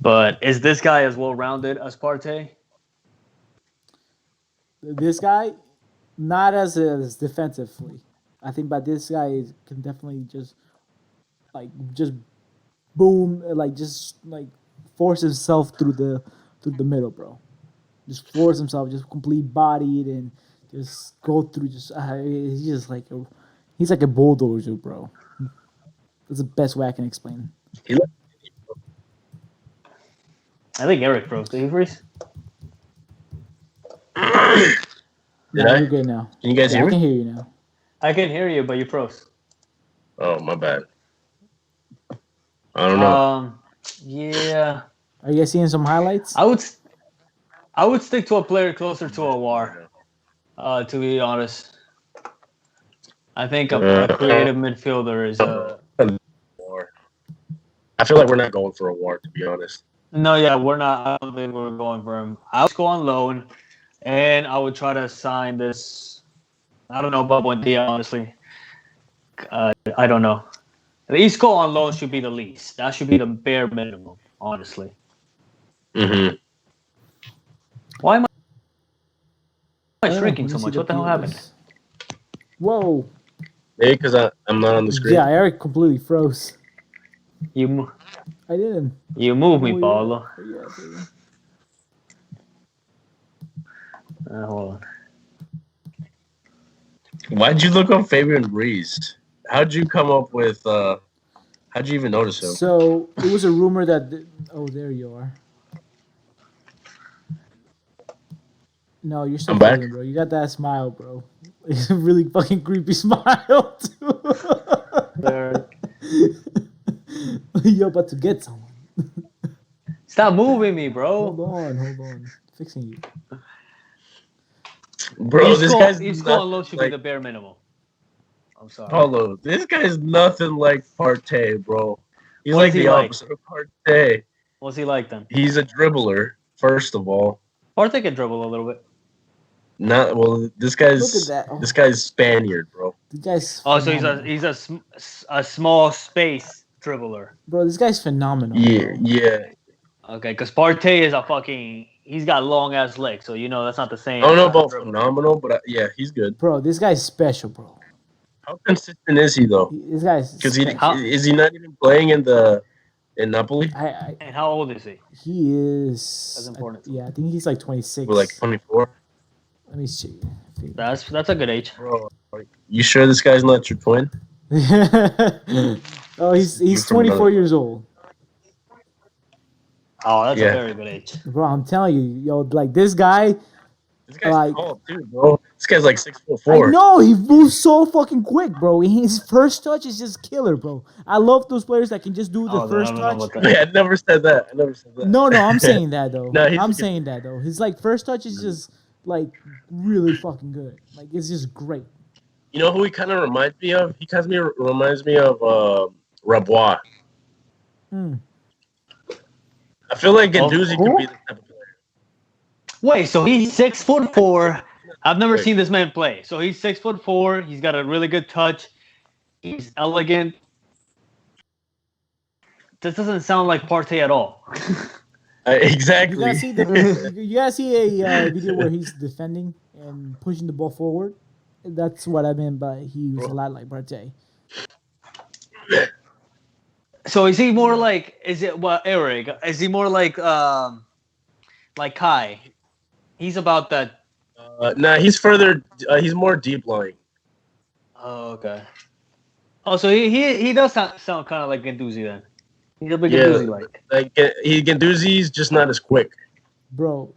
But is this guy as well-rounded as Partey? This guy, not as defensively. I think, but this guy can definitely just boom, just force himself through the middle, bro. Just force himself, just complete bodied and just go through. He's like a bulldozer, bro. That's the best way I can explain. I think Eric froze. Did he freeze? You're good now. Can you guys hear I me? can hear you now. I can hear you, but you froze. Oh, my bad. I don't know. Yeah. Are you guys seeing some highlights? I would stick to a player closer to a war. To be honest, I think a creative midfielder is. I feel like we're not going for a war, to be honest. No, yeah, we're not. I don't think we're going for him. I would go on loan, and I would try to sign this. I don't know about Buendia, honestly. I don't know. The Isco on loan should be the least. That should be the bare minimum, honestly. Mm-hmm. Why am I shrinking so much? What the hell happened? Whoa. Maybe because I'm not on the screen. Yeah, Eric completely froze. I didn't. You move me, Paulo. Hold on. Why'd you look up Fabian Ruiz? How'd you come up with? How'd you even notice him? So it was a rumor that. Oh, there you are. No, you're still I'm back. fading, bro. You got that smile, bro. It's a really fucking creepy smile, too. You're about to get someone. Stop moving me, bro. Hold on. Fixing you. Bro, this guy's He's scoring low nothing should be like the bare minimum. I'm sorry. Paulo. This guy's nothing like Partey, bro. He's What like is he the like? opposite of Partey. What's he like then? He's a dribbler, first of all. Partey can dribble a little bit. Not well. This Look at guy's that. Oh. this guy's Spaniard, bro. The guy's Oh, so phenomenal. he's a small space dribbler. Bro, this guy's phenomenal. Yeah, Bro. yeah. Okay, because Partey is a fucking. He's got long ass legs, so you know that's not the same. I don't know as a about dribbler. phenomenal, but yeah, he's good. Bro, this guy's special, bro. How consistent is he though? This guy's Because special. is he not even playing in Napoli? And how old is he? He is. That's important. I think he's like 26. We're like 24. Let me see. That's a good age. Bro, you sure this guy's not your twin? Oh, he's from 24 another- years old. Oh, that's Yeah. a very good age. Bro, I'm telling you, yo, like this guy. This guy's Like- tall too, bro. This guy's like 6'4". I know he moves so fucking quick, bro. His first touch is just killer, bro. I love those players that can just do the Oh, first I don't know touch. about that. Yeah, I never said that. No, I'm saying that though. No, he's I'm good. saying that though. His like first touch is just like really fucking good. Like it's just great. You know who he kind of reminds me of? He kind of reminds me of Rabois. Hmm. I feel like Guendouzi who? could be the type of player. Wait, so he's 6'4". I've never Wait. seen this man play. So he's 6'4". He's got a really good touch. He's elegant. This doesn't sound like Partey at all. Exactly. You gotta see a video where he's defending and pushing the ball forward. That's what I meant by he was a lot like Partey. So is he more like? Is it what Eric? Is he more like Kai? He's about that. Nah, he's further. He's more deep lying. Oh, okay. Oh, so he does sound kind of like Guendouzi then. He's a bit Yeah. Guendouzi like. Like Guendouzi's just not as quick. Bro,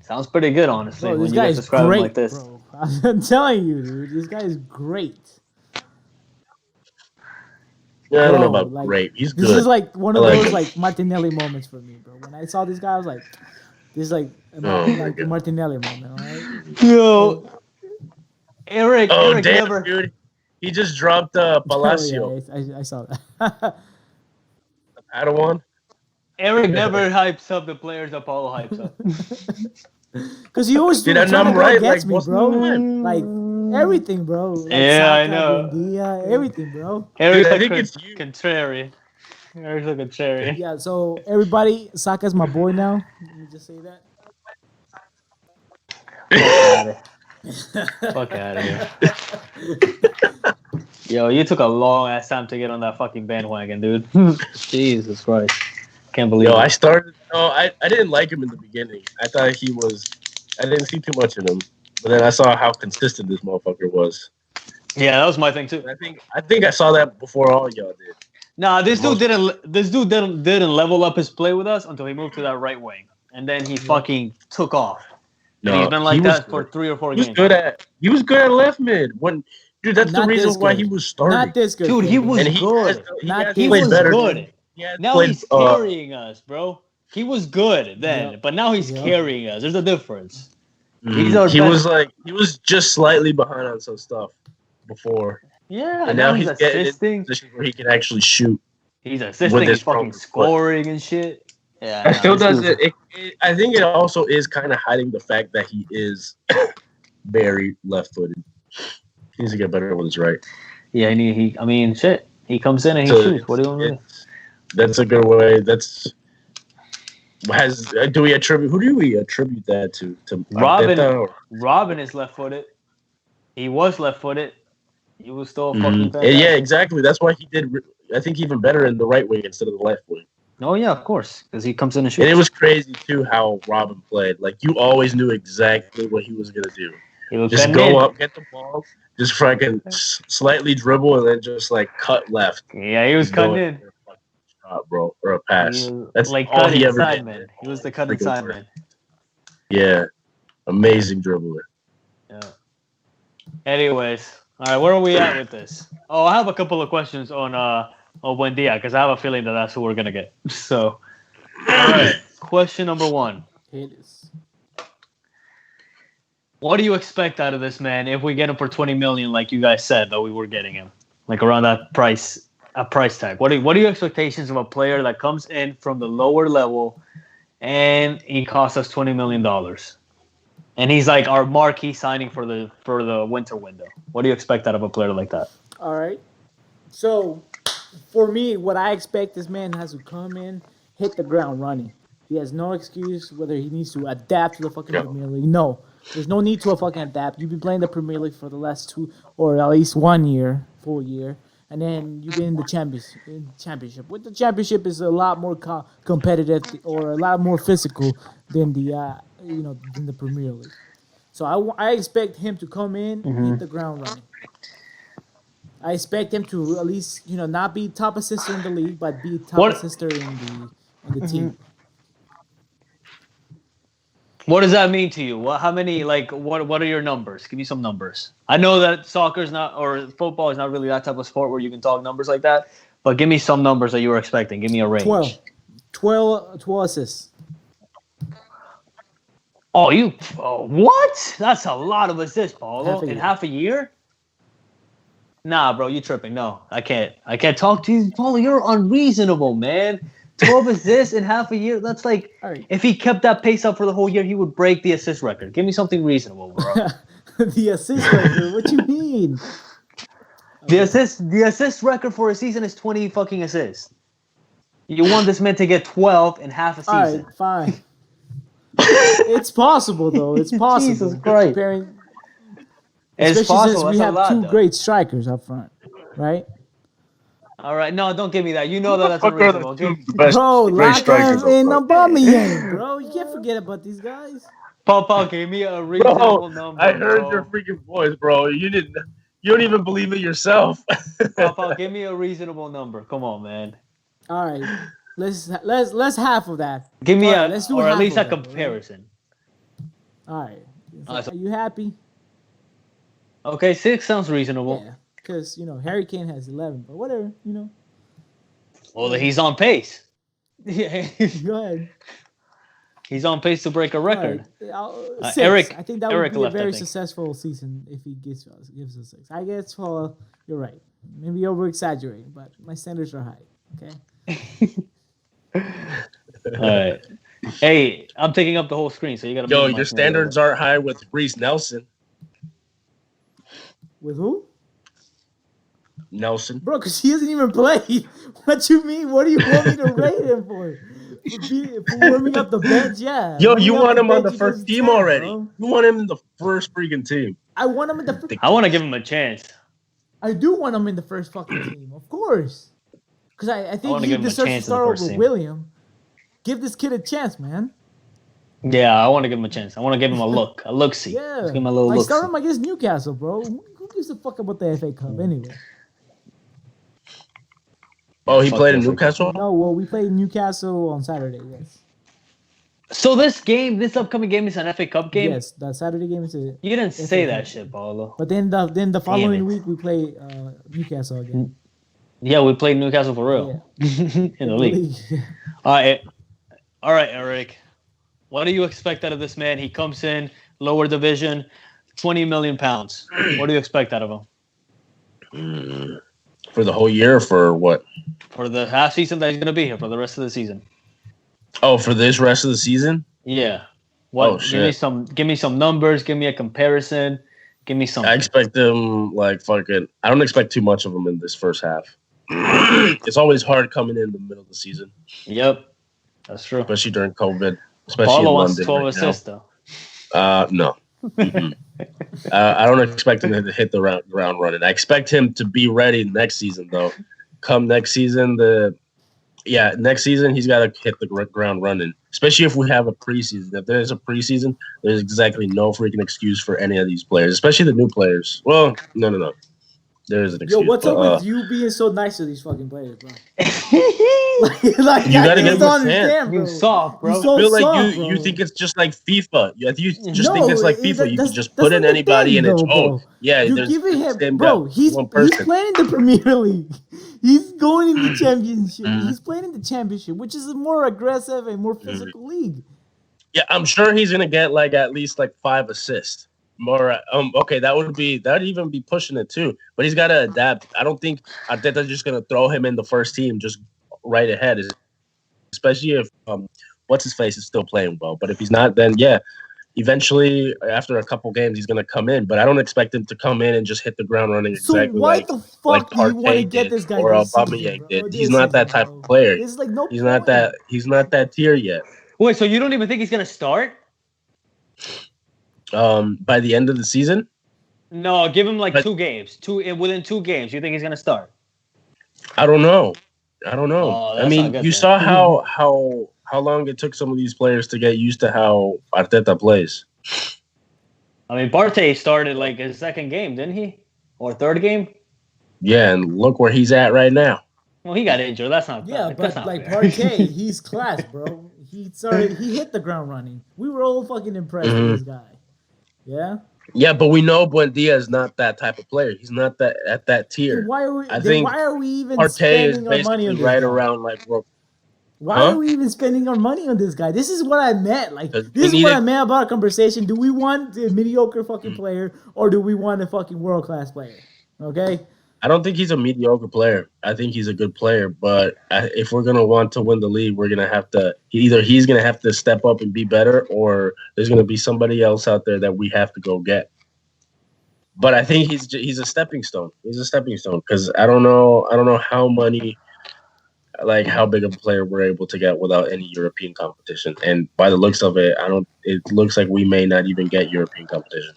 Sounds pretty good, honestly. bro, when this you guy guys is describe him great, like this. bro. I'm telling you, dude, this guy is great. Yeah, I don't know Bro, about like, great. He's This good. is like one of I like those him. like Martinelli moments for me, bro. When I saw this guy, I was like, this is like a Oh my like a God. Martinelli moment, all right? Yo, Eric Oh damn, never. dude! He just dropped Palacio. Oh, yeah, I saw that. Padawan. Eric never hypes up the players Apollo hypes up. Because he always Dude, trying and I'm to go right, against like, me, most of bro. the time. Like everything, bro. Like Yeah, I Saka, know. Buendia, everything, bro. Eric's I like think it's you. contrary. Eric's like contrary. Yeah, so everybody, Saka's my boy now. Let me just say that. Fuck out of here. Yo, you took a long ass time to get on that fucking bandwagon, dude. Jesus Christ. Can't believe Yo, it. I started. Oh, I didn't like him in the beginning. I thought he was. I didn't see too much in him, but then I saw how consistent this motherfucker was. Yeah, that was my thing too. And I think I saw that before all y'all did. Nah, this dude didn't level up his play with us until he moved to that right wing. And then he fucking took off. And No, he's been like he was that for good. 3 or 4 He was games. good at. He was good at left mid. Dude, that's Not the this reason why good. he was starting. Not this good. Dude, he Kevin. was and he good. Has, Not- has He played was better. good. He has Now played, he's carrying us, bro. He was good then, Yep. but now he's Yep. carrying us. There's a difference. He's our he best. was just slightly behind on some stuff before, Yeah, and now he's getting in assisting. positions where he can actually shoot. He's assisting. his He's fucking stronger foot. scoring and shit. Yeah, I still this does dude's- it. I think it also is kind of hiding the fact that he is very left-footed. He needs to get better with his right. Yeah, I mean, shit. He comes in and he So shoots. What do you want to do? That's a good way. Who do we attribute that to? To Robin. Arteta or- Robin is left-footed. He was left-footed. He was still fucking Mhm. fantastic. Yeah, exactly. That's why he did. I think even better in the right wing instead of the left wing. Oh yeah, of course, because he comes in and shoots. And it was crazy too how Robin played. Like you always knew exactly what he was gonna do. He was Just cutting go in. up, get the ball, just fucking slightly dribble, and then just like cut left. Yeah, he was cutting in. For a fucking shot, bro, or a pass. He was That's like all cut he ever inside did. man. He was the cut Freaking inside work. man. Yeah. Amazing dribbler. Yeah. Anyways, all right, where are we at with this? Oh, I have a couple of questions on Buendia because I have a feeling that that's who we're gonna get. So, all right, question number 1. It is. What do you expect out of this man if we get him for 20 million, like you guys said that we were getting him, like around that price tag? What are your expectations of a player that comes in from the lower level and he costs us $20 million? And he's like our marquee signing for the winter window. What do you expect out of a player like that? All right. So, for me, what I expect, this man has to come in, hit the ground running. He has no excuse whether he needs to adapt to the fucking Premier League. No, there's no need to fucking adapt. You've been playing the Premier League for the last 2 or at least 1 year, full year, and then you've been in the championship. With the championship is a lot more competitive or a lot more physical than than the Premier League. So I expect him to come in, hit the ground running. I expect him to at least not be top assister in the league, but be top assister in the team. What does that mean to you? How many, what are your numbers? Give me some numbers. I know that soccer's not, or football is not really that type of sport where you can talk numbers like that, but give me some numbers that you were expecting. Give me a range. 12 assists. What? That's a lot of assists, Paulo. In half a year? Nah, bro, you tripping. No, I can't talk to you. Paulo, you're unreasonable, man. 12 assists in half a year. That's like, if he kept that pace up for the whole year, he would break the assist record. Give me something reasonable, bro. The assist record? What you mean? The assist record for a season is 20 fucking assists. You want this man to get 12 in half a season. All right, fine. It's possible, though. It's possible. Jesus Christ. Especially since we have two great strikers up front, right? All right, no, don't give me that. You know that's unreasonable. Bro, Laka and Aubameyang, bro. You can't forget about these guys. Paul gave me a reasonable number. I heard your freaking voice, bro. You don't even believe it yourself. Paul, give me a reasonable number. Come on, man. All right, let's half of that. Give me at least a comparison. All right. Are you happy? Okay, 6 sounds reasonable. Yeah, because Harry Kane has 11, but whatever, Well, he's on pace. Go ahead. He's on pace to break a record. Right. 6. I think that would be a very successful season if he gives us 6. I guess you're right. Maybe over exaggerating, but my standards are high. Okay. All right. Hey, I'm taking up the whole screen, so you gotta. Yo, your standards aren't high with Reece Nelson. With who? Nelson. Bro, because he hasn't even played. What you mean? What do you want me to rate him for? For warming up the bench, yeah. Yo, you want him on the first team already. Bro. You want him in the first freaking team. I want him in the I want to give him a chance. I do want him in the first fucking team, of course. Because I think he deserves to start over William. Give this kid a chance, man. Yeah, I want to give him a chance. I want to give him a look-see. Yeah. Let's give him a little look-see. Start him against Newcastle, bro. Who gives a fuck about the FA Cup anyway? Oh, he played in Newcastle? No, well, we played Newcastle on Saturday, yes. So this upcoming game is an FA Cup game? Yes, that Saturday game is a... You didn't say that shit, Paulo. But then the following week, we play Newcastle again. Yeah, we played Newcastle for real. Yeah. In the league. All right, Eric. What do you expect out of this man? He comes in, lower division, £20 million. What do you expect out of him? For the whole year or for what? For the half season that he's going to be here, for the rest of the season. Oh, for this rest of the season? Yeah. What? Shit. Give me some numbers. Give me a comparison. Give me something. I expect them I don't expect too much of them in this first half. It's always hard coming in the middle of the season. Yep. That's true. Especially during COVID. Especially Paulo in wants London 12 assists, though. No. I don't expect him to hit the ground running. I expect him to be ready next season, though. Come next season, next season he's got to hit the ground running. Especially if we have a preseason. If there's a preseason, there's exactly no freaking excuse for any of these players, especially the new players. Well, no. There is an Yo, excuse. what's but, up with you being so nice to these fucking players, bro? You gotta get don't him a understand, bro. You soft, bro. You so I feel like soft, bro. you think it's just like FIFA. You just think No, it's like FIFA. You can just put that's in not the anybody thing, and it's though, bro. You're there's giving the him, same bro. guy, He's one person. playing in the Premier League. He's going in the championship. Mhm. He's playing in the championship, which is a more aggressive and more physical league. Yeah, I'm sure he's gonna get like at least like 5 assists. More okay, that'd even be pushing it too. But he's gotta adapt. I don't think Arteta's just gonna throw him in the first team just right ahead, especially if what's his face is still playing well. But if he's not, then yeah, eventually after a couple games he's gonna come in. But I don't expect him to come in and just hit the ground running So exactly why like the fuck do you want to Partey get did this guy or this season, Aubameyang bro? did. This He's not that season, type bro. of player. There's like no He's point. not that tier yet. Wait, so you don't even think he's gonna start? By the end of the season. No, give him like But- 2 games. Within 2 games, you think he's gonna start? I don't know. Oh, I that's mean, not good you then. saw how long it took some of these players to get used to how Arteta plays. I mean, Partey started like his second game, didn't he? Or third game? Yeah, and look where he's at right now. Well, he got injured. That's not. Yeah, that's but not like fair. Partey, he's class, bro. He hit the ground running. We were all fucking impressed with this guy. Yeah. Yeah, but we know Buendia is not that type of player. He's not that at that tier. Why are we? I think why are we even Partey is spending our money basically on this right guy? around like Why are we even spending our money on this guy? This is what I meant. Like, 'Cause this we is what need I meant about a conversation. Do we want a mediocre fucking player or do we want a fucking world class player? Okay. I don't think he's a mediocre player. I think he's a good player, but if we're gonna want to win the league, we're gonna have to either he's gonna have to step up and be better, or there's gonna be somebody else out there that we have to go get. But I think he's a stepping stone. He's a stepping stone because I don't know how many, like how big of a player we're able to get without any European competition. And by the looks of it, it looks like we may not even get European competition.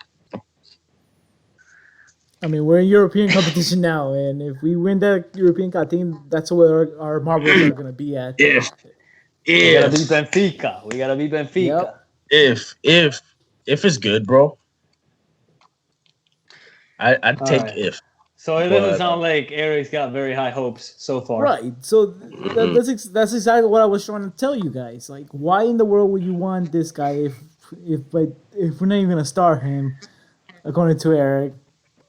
I mean, we're in European competition now, and if we win the European Cup team, that's where our marbles are going to be at. We gotta beat Benfica. We gotta beat Benfica. Yep. If it's good, bro, I'd take right. if. So it doesn't sound like Eric's got very high hopes so far. Right. So that's exactly what I was trying to tell you guys. Like, why in the world would you want this guy if we're not even gonna start him? According to Eric,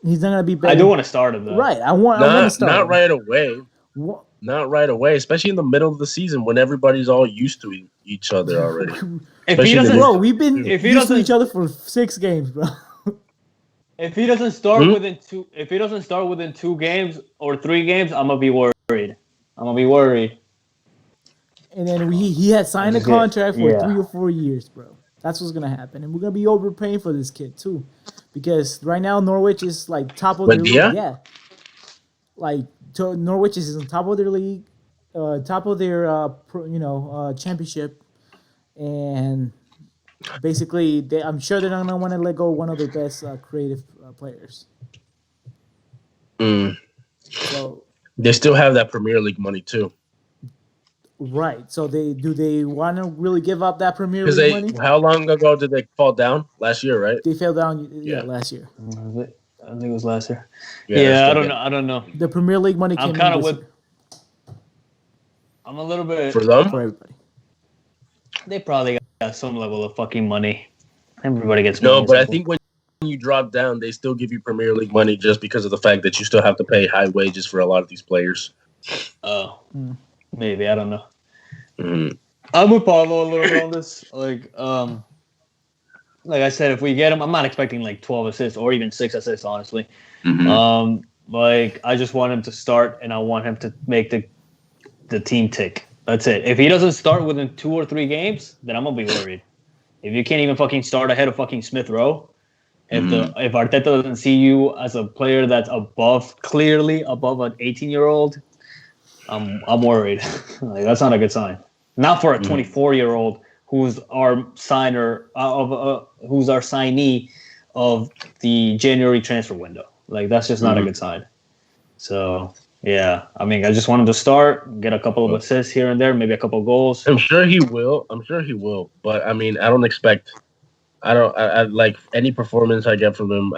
he's not gonna be better. I do want to start him though. Right. I want to start. Not him. right away. What? Not right away, especially in the middle of the season when everybody's all used to each other already. If he Especially doesn't, Bro, we've been If he used to doesn't- each other for 6 games, bro. if he doesn't start within 2, if he doesn't start within 2 games or 3 games, I'm gonna be worried. And then he had signed a That's good. contract for Yeah. 3 or 4 years, bro. That's what's gonna happen, and we're gonna be overpaying for this kid too, because right now Norwich is like top of their league. Buendia? Yeah, like Norwich is on top of their league, top of their championship, and basically I'm sure they're not gonna want to let go of one of their best creative players. So They still have that Premier League money too. right, so do they want to really give up that Premier Because League money? how long ago did they fall down? Last year, right? They fell down Yeah. last year. I think it was last year. they're Yeah, still I don't know. The Premier League money came I'm in kind of this with. year I'm a little bit. for them. for everybody. They probably got some level of fucking money. Everybody gets No, money. but I think when you drop down, they still give you Premier League money just because of the fact that you still have to pay high wages for a lot of these players. Oh, maybe I don't know. Mhm. I'm with Pablo a little bit on this. Like I said, if we get him, I'm not expecting like 12 assists or even 6 assists, honestly. Mhm. Like I just want him to start, and I want him to make the team tick. That's it. If he doesn't start within 2 or 3 games, then I'm gonna be worried. If you can't even fucking start ahead of fucking Smith Rowe, if Arteta doesn't see you as a player that's clearly above an 18-year-old, I'm worried. Like, that's not a good sign. Not for a 24-year-old who's our who's our signee of the January transfer window. Like, that's just not a good sign. So yeah, I mean, I just want him to start, get a couple of assists here and there, maybe a couple of goals. I'm sure he will. But I mean, I don't expect. I like any performance I get from him.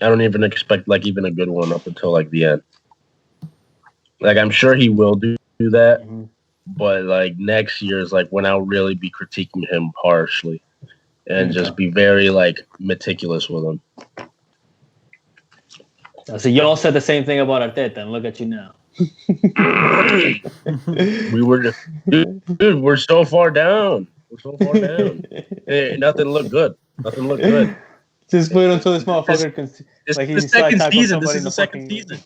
I don't even expect like even a good one up until like the end. Like I'm sure he will do that, but like next year is like when I'll really be critiquing him harshly and just be very like meticulous with him. So y'all said the same thing about Arteta, and look at you now. We were, dude, we're so far down. We're so far down. Nothing looked good. Nothing looked good. Just wait until this motherfucker can. This Like is the second season. This is the second season.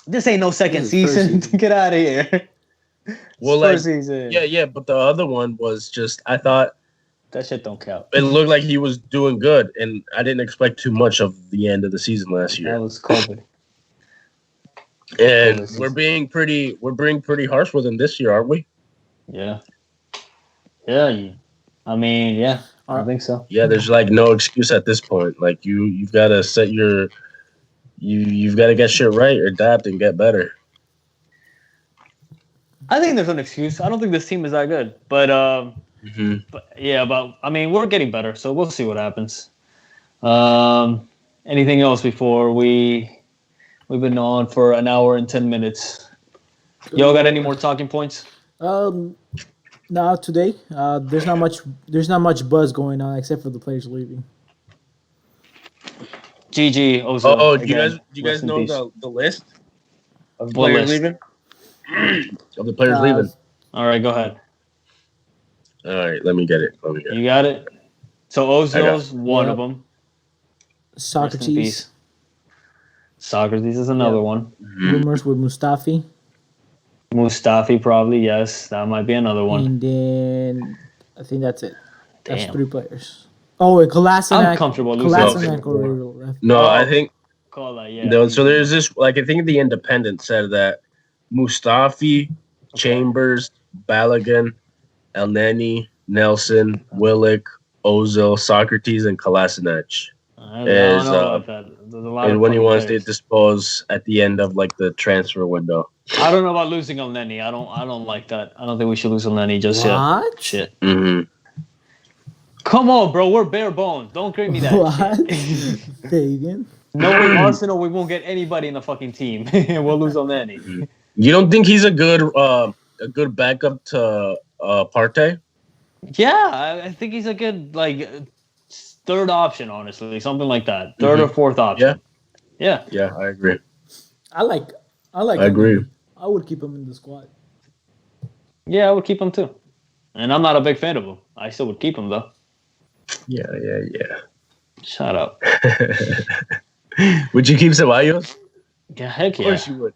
This ain't no second season. Get out of here. Well, first season. Yeah, but the other one was just. I thought that shit don't count. It looked like he was doing good, and I didn't expect too much of the end of the season last year. That was COVID. And we're being pretty harsh with him this year, aren't we? Yeah. Yeah. I mean, yeah. I think so. Yeah, there's like no excuse at this point. Like you've got to set your you've got to get shit right, adapt, and get better. I think there's an excuse. I don't think this team is that good, but I mean, we're getting better, so we'll see what happens. Anything else before we've been on for an hour and 10 minutes? Y'all got any more talking points? No, today there's not much buzz going on except for the players leaving. GG, Ozil. Oh, do you guys know the list of players leaving? Of the players leaving. All right, go ahead. All right, let me get it. You got it? So Ozil's one of them. Socrates is another one. Rumors with Mustafi probably, yes. That might be another one. And then I think that's it. That's 3 players. Oh, and Kolasinac. I'm comfortable losing. No, I think. Call that, yeah. No, so there's this, like, I think the Independent said that Mustafi, Chambers, Balogun, Elneny, Nelson, Willock, Ozil, Socrates, and Kolasinac. And when he wants to dispose at the end of like the transfer window. I don't know about losing Elneny. I don't like that. I don't think we should lose Elneny just yet. Shit. Mm-hmm. Come on, bro. We're bare bones. Don't give me that. What? Pagan. Knowing Arsenal, we won't get anybody in the fucking team. We'll lose Elneny. You don't think he's a good backup to Partey? Yeah, I think he's a good third option, honestly, something like that. Third or fourth option. Yeah, I agree. I like. I agree. I would keep him in the squad. Yeah, I would keep him too. And I'm not a big fan of him. I still would keep him though. Yeah. Shut up. Would you keep Ceballos? Yeah, heck yeah. Of course you would.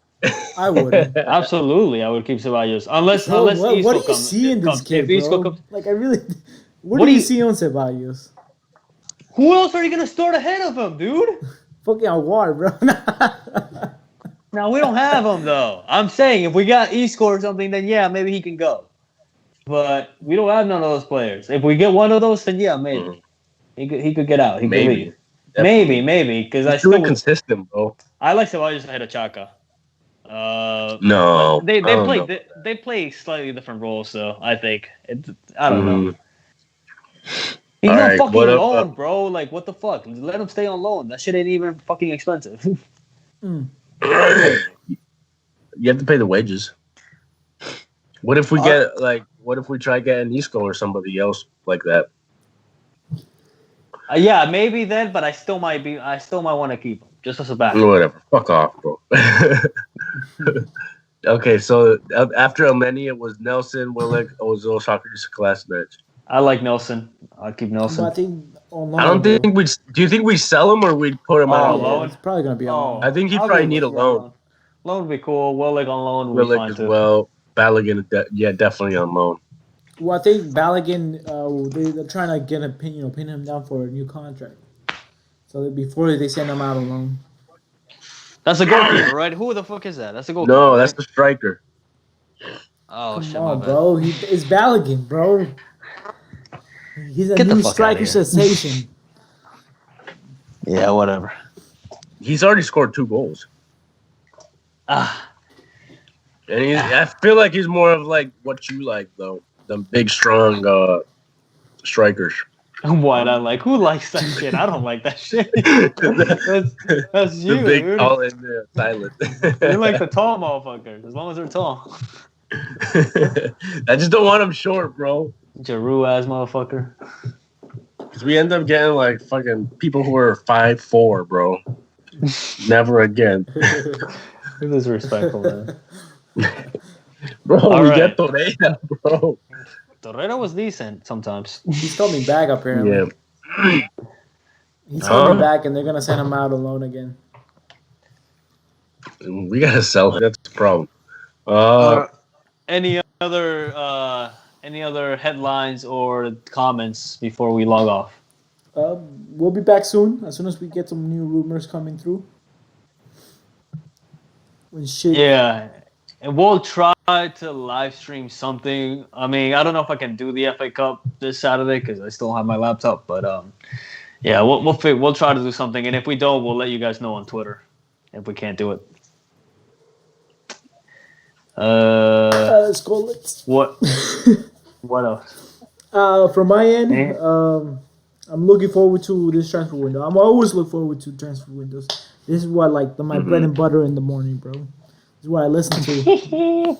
I would. Absolutely, I would keep Ceballos. Unless what Isco do you comes. see in this kid, bro? Like, I really... What do you see on Ceballos? Who else are you going to start ahead of him, dude? Fucking Aguar, bro. Now, we don't have him, though. I'm saying, if we got Isco or something, then yeah, maybe he can go. But we don't have none of those players. If we get one of those, then yeah, maybe. He could get out. He could leave. Definitely. Maybe, because I still... consistent, bro. I like Ceballos ahead of Chaka. No, they play slightly different roles, though. I think I don't know. He's on fucking loan, bro. Like, what the fuck? Let him stay on loan. That shit ain't even fucking expensive. You have to pay the wages. What if we what if we try getting Isco or somebody else like that? Yeah, maybe then, but I still might want to keep him just as a backup. Whatever. Fuck off, bro. Okay, so after Elneny, it was Nelson, Willock, Ozil, Socrates, Kolasinac. I like Nelson. I'll keep Nelson. I don't think we. Do you think we sell him or we put him out on loan? It's probably gonna be on loan. I think he probably need a loan. Loan would be cool. Willock on loan would be fine too. Well, Balogun, definitely on loan. Well, I think Balogun, they're trying to get pin him down for a new contract. So before they send him out on loan. That's a goalkeeper, right? Who the fuck is that? That's a goalkeeper. No, that's the striker. Oh, shit, my bad. Bro. It's Balogun, bro. He's a new striker sensation. Yeah, whatever. He's already scored 2 goals. And I feel like he's more of like what you like, though. The big, strong strikers. What I like? Who likes that shit? I don't like that shit. That's you, The big dude. tall and the silent. You like the tall motherfuckers, as long as they're tall. I just don't want them short, bro. Jaru ass motherfucker. Because we end up getting like fucking people who are 5'4", bro. Never again. You're disrespectful, man. Bro, All we right. get Torreira, bro. Torreira was decent sometimes. He's coming back apparently. Yeah. He's coming back, and they're gonna send him out alone again. We gotta sell him. That's the problem. Any other headlines or comments before we log off? We'll be back soon as we get some new rumors coming through. When shit. Yeah, and we'll try to live stream something. I mean, I don't know if I can do the FA Cup this Saturday because I still have my laptop. But yeah, we'll try to do something. And if we don't, we'll let you guys know on Twitter if we can't do it. Let's go. What else? From my end, I'm looking forward to this transfer window. I'm always look forward to transfer windows. This is what my bread and butter in the morning, bro. This is what I listen to.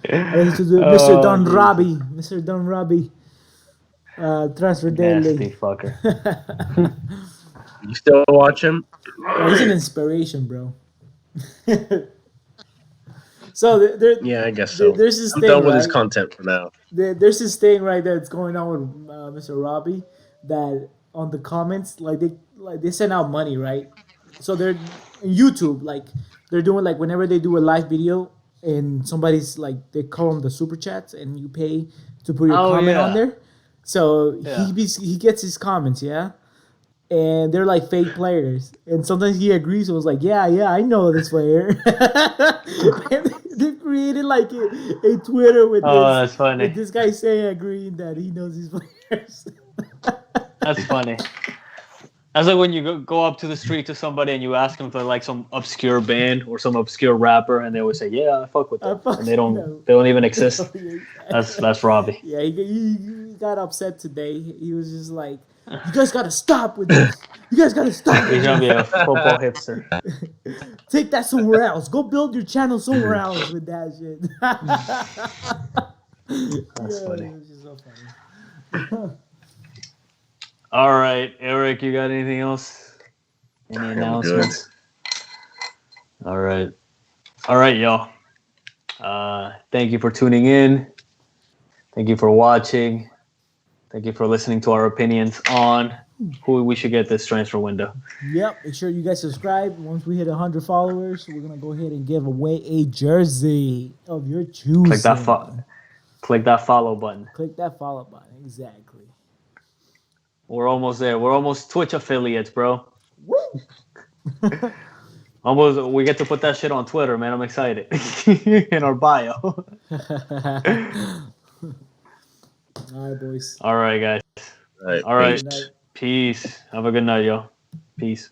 I listen to Mr. Don Robbie. Mr. Don Robbie. Transfer daily. Nasty fucker. You still watch him? Yeah, he's an inspiration, bro. So Yeah, I guess so. There's this I'm thing, done with his right? content for now. There's this thing right there that's going on with Mr. Robbie that on the comments they send out money, right? So they're in YouTube, they're doing whenever they do a live video and somebody's they call them the super chats and you pay to put your comment on there. So he gets his comments, yeah. And they're fake players, and sometimes he agrees. So it was yeah, I know this player. And they created a Twitter with that's funny. with this guy saying agreeing that he knows these players. That's funny. That's like when you go up to the street to somebody and you ask them for some obscure band or some obscure rapper, and they always say, "Yeah, I fuck with them," and they don't even exist. That's Robbie. Yeah, he got upset today. He was just like, "You guys gotta stop with this. You guys gotta stop." He's gonna be a football hipster. Take that somewhere else. Go build your channel somewhere else with that shit. That's funny. It was just so funny. All right, Eric, you got anything else? Any announcements? All right, y'all. Thank you for tuning in. Thank you for watching. Thank you for listening to our opinions on who we should get this transfer window. Yep. Make sure you guys subscribe. Once we hit 100 followers, we're gonna go ahead and give away a jersey of your choosing. Click that follow button. Click that follow button. Exactly. We're almost there. We're almost Twitch affiliates, bro. Woo! Almost. We get to put that shit on Twitter, man. I'm excited. In our bio. All right, boys. All right, guys. All right. All right. Peace. Have a good night, yo. Peace.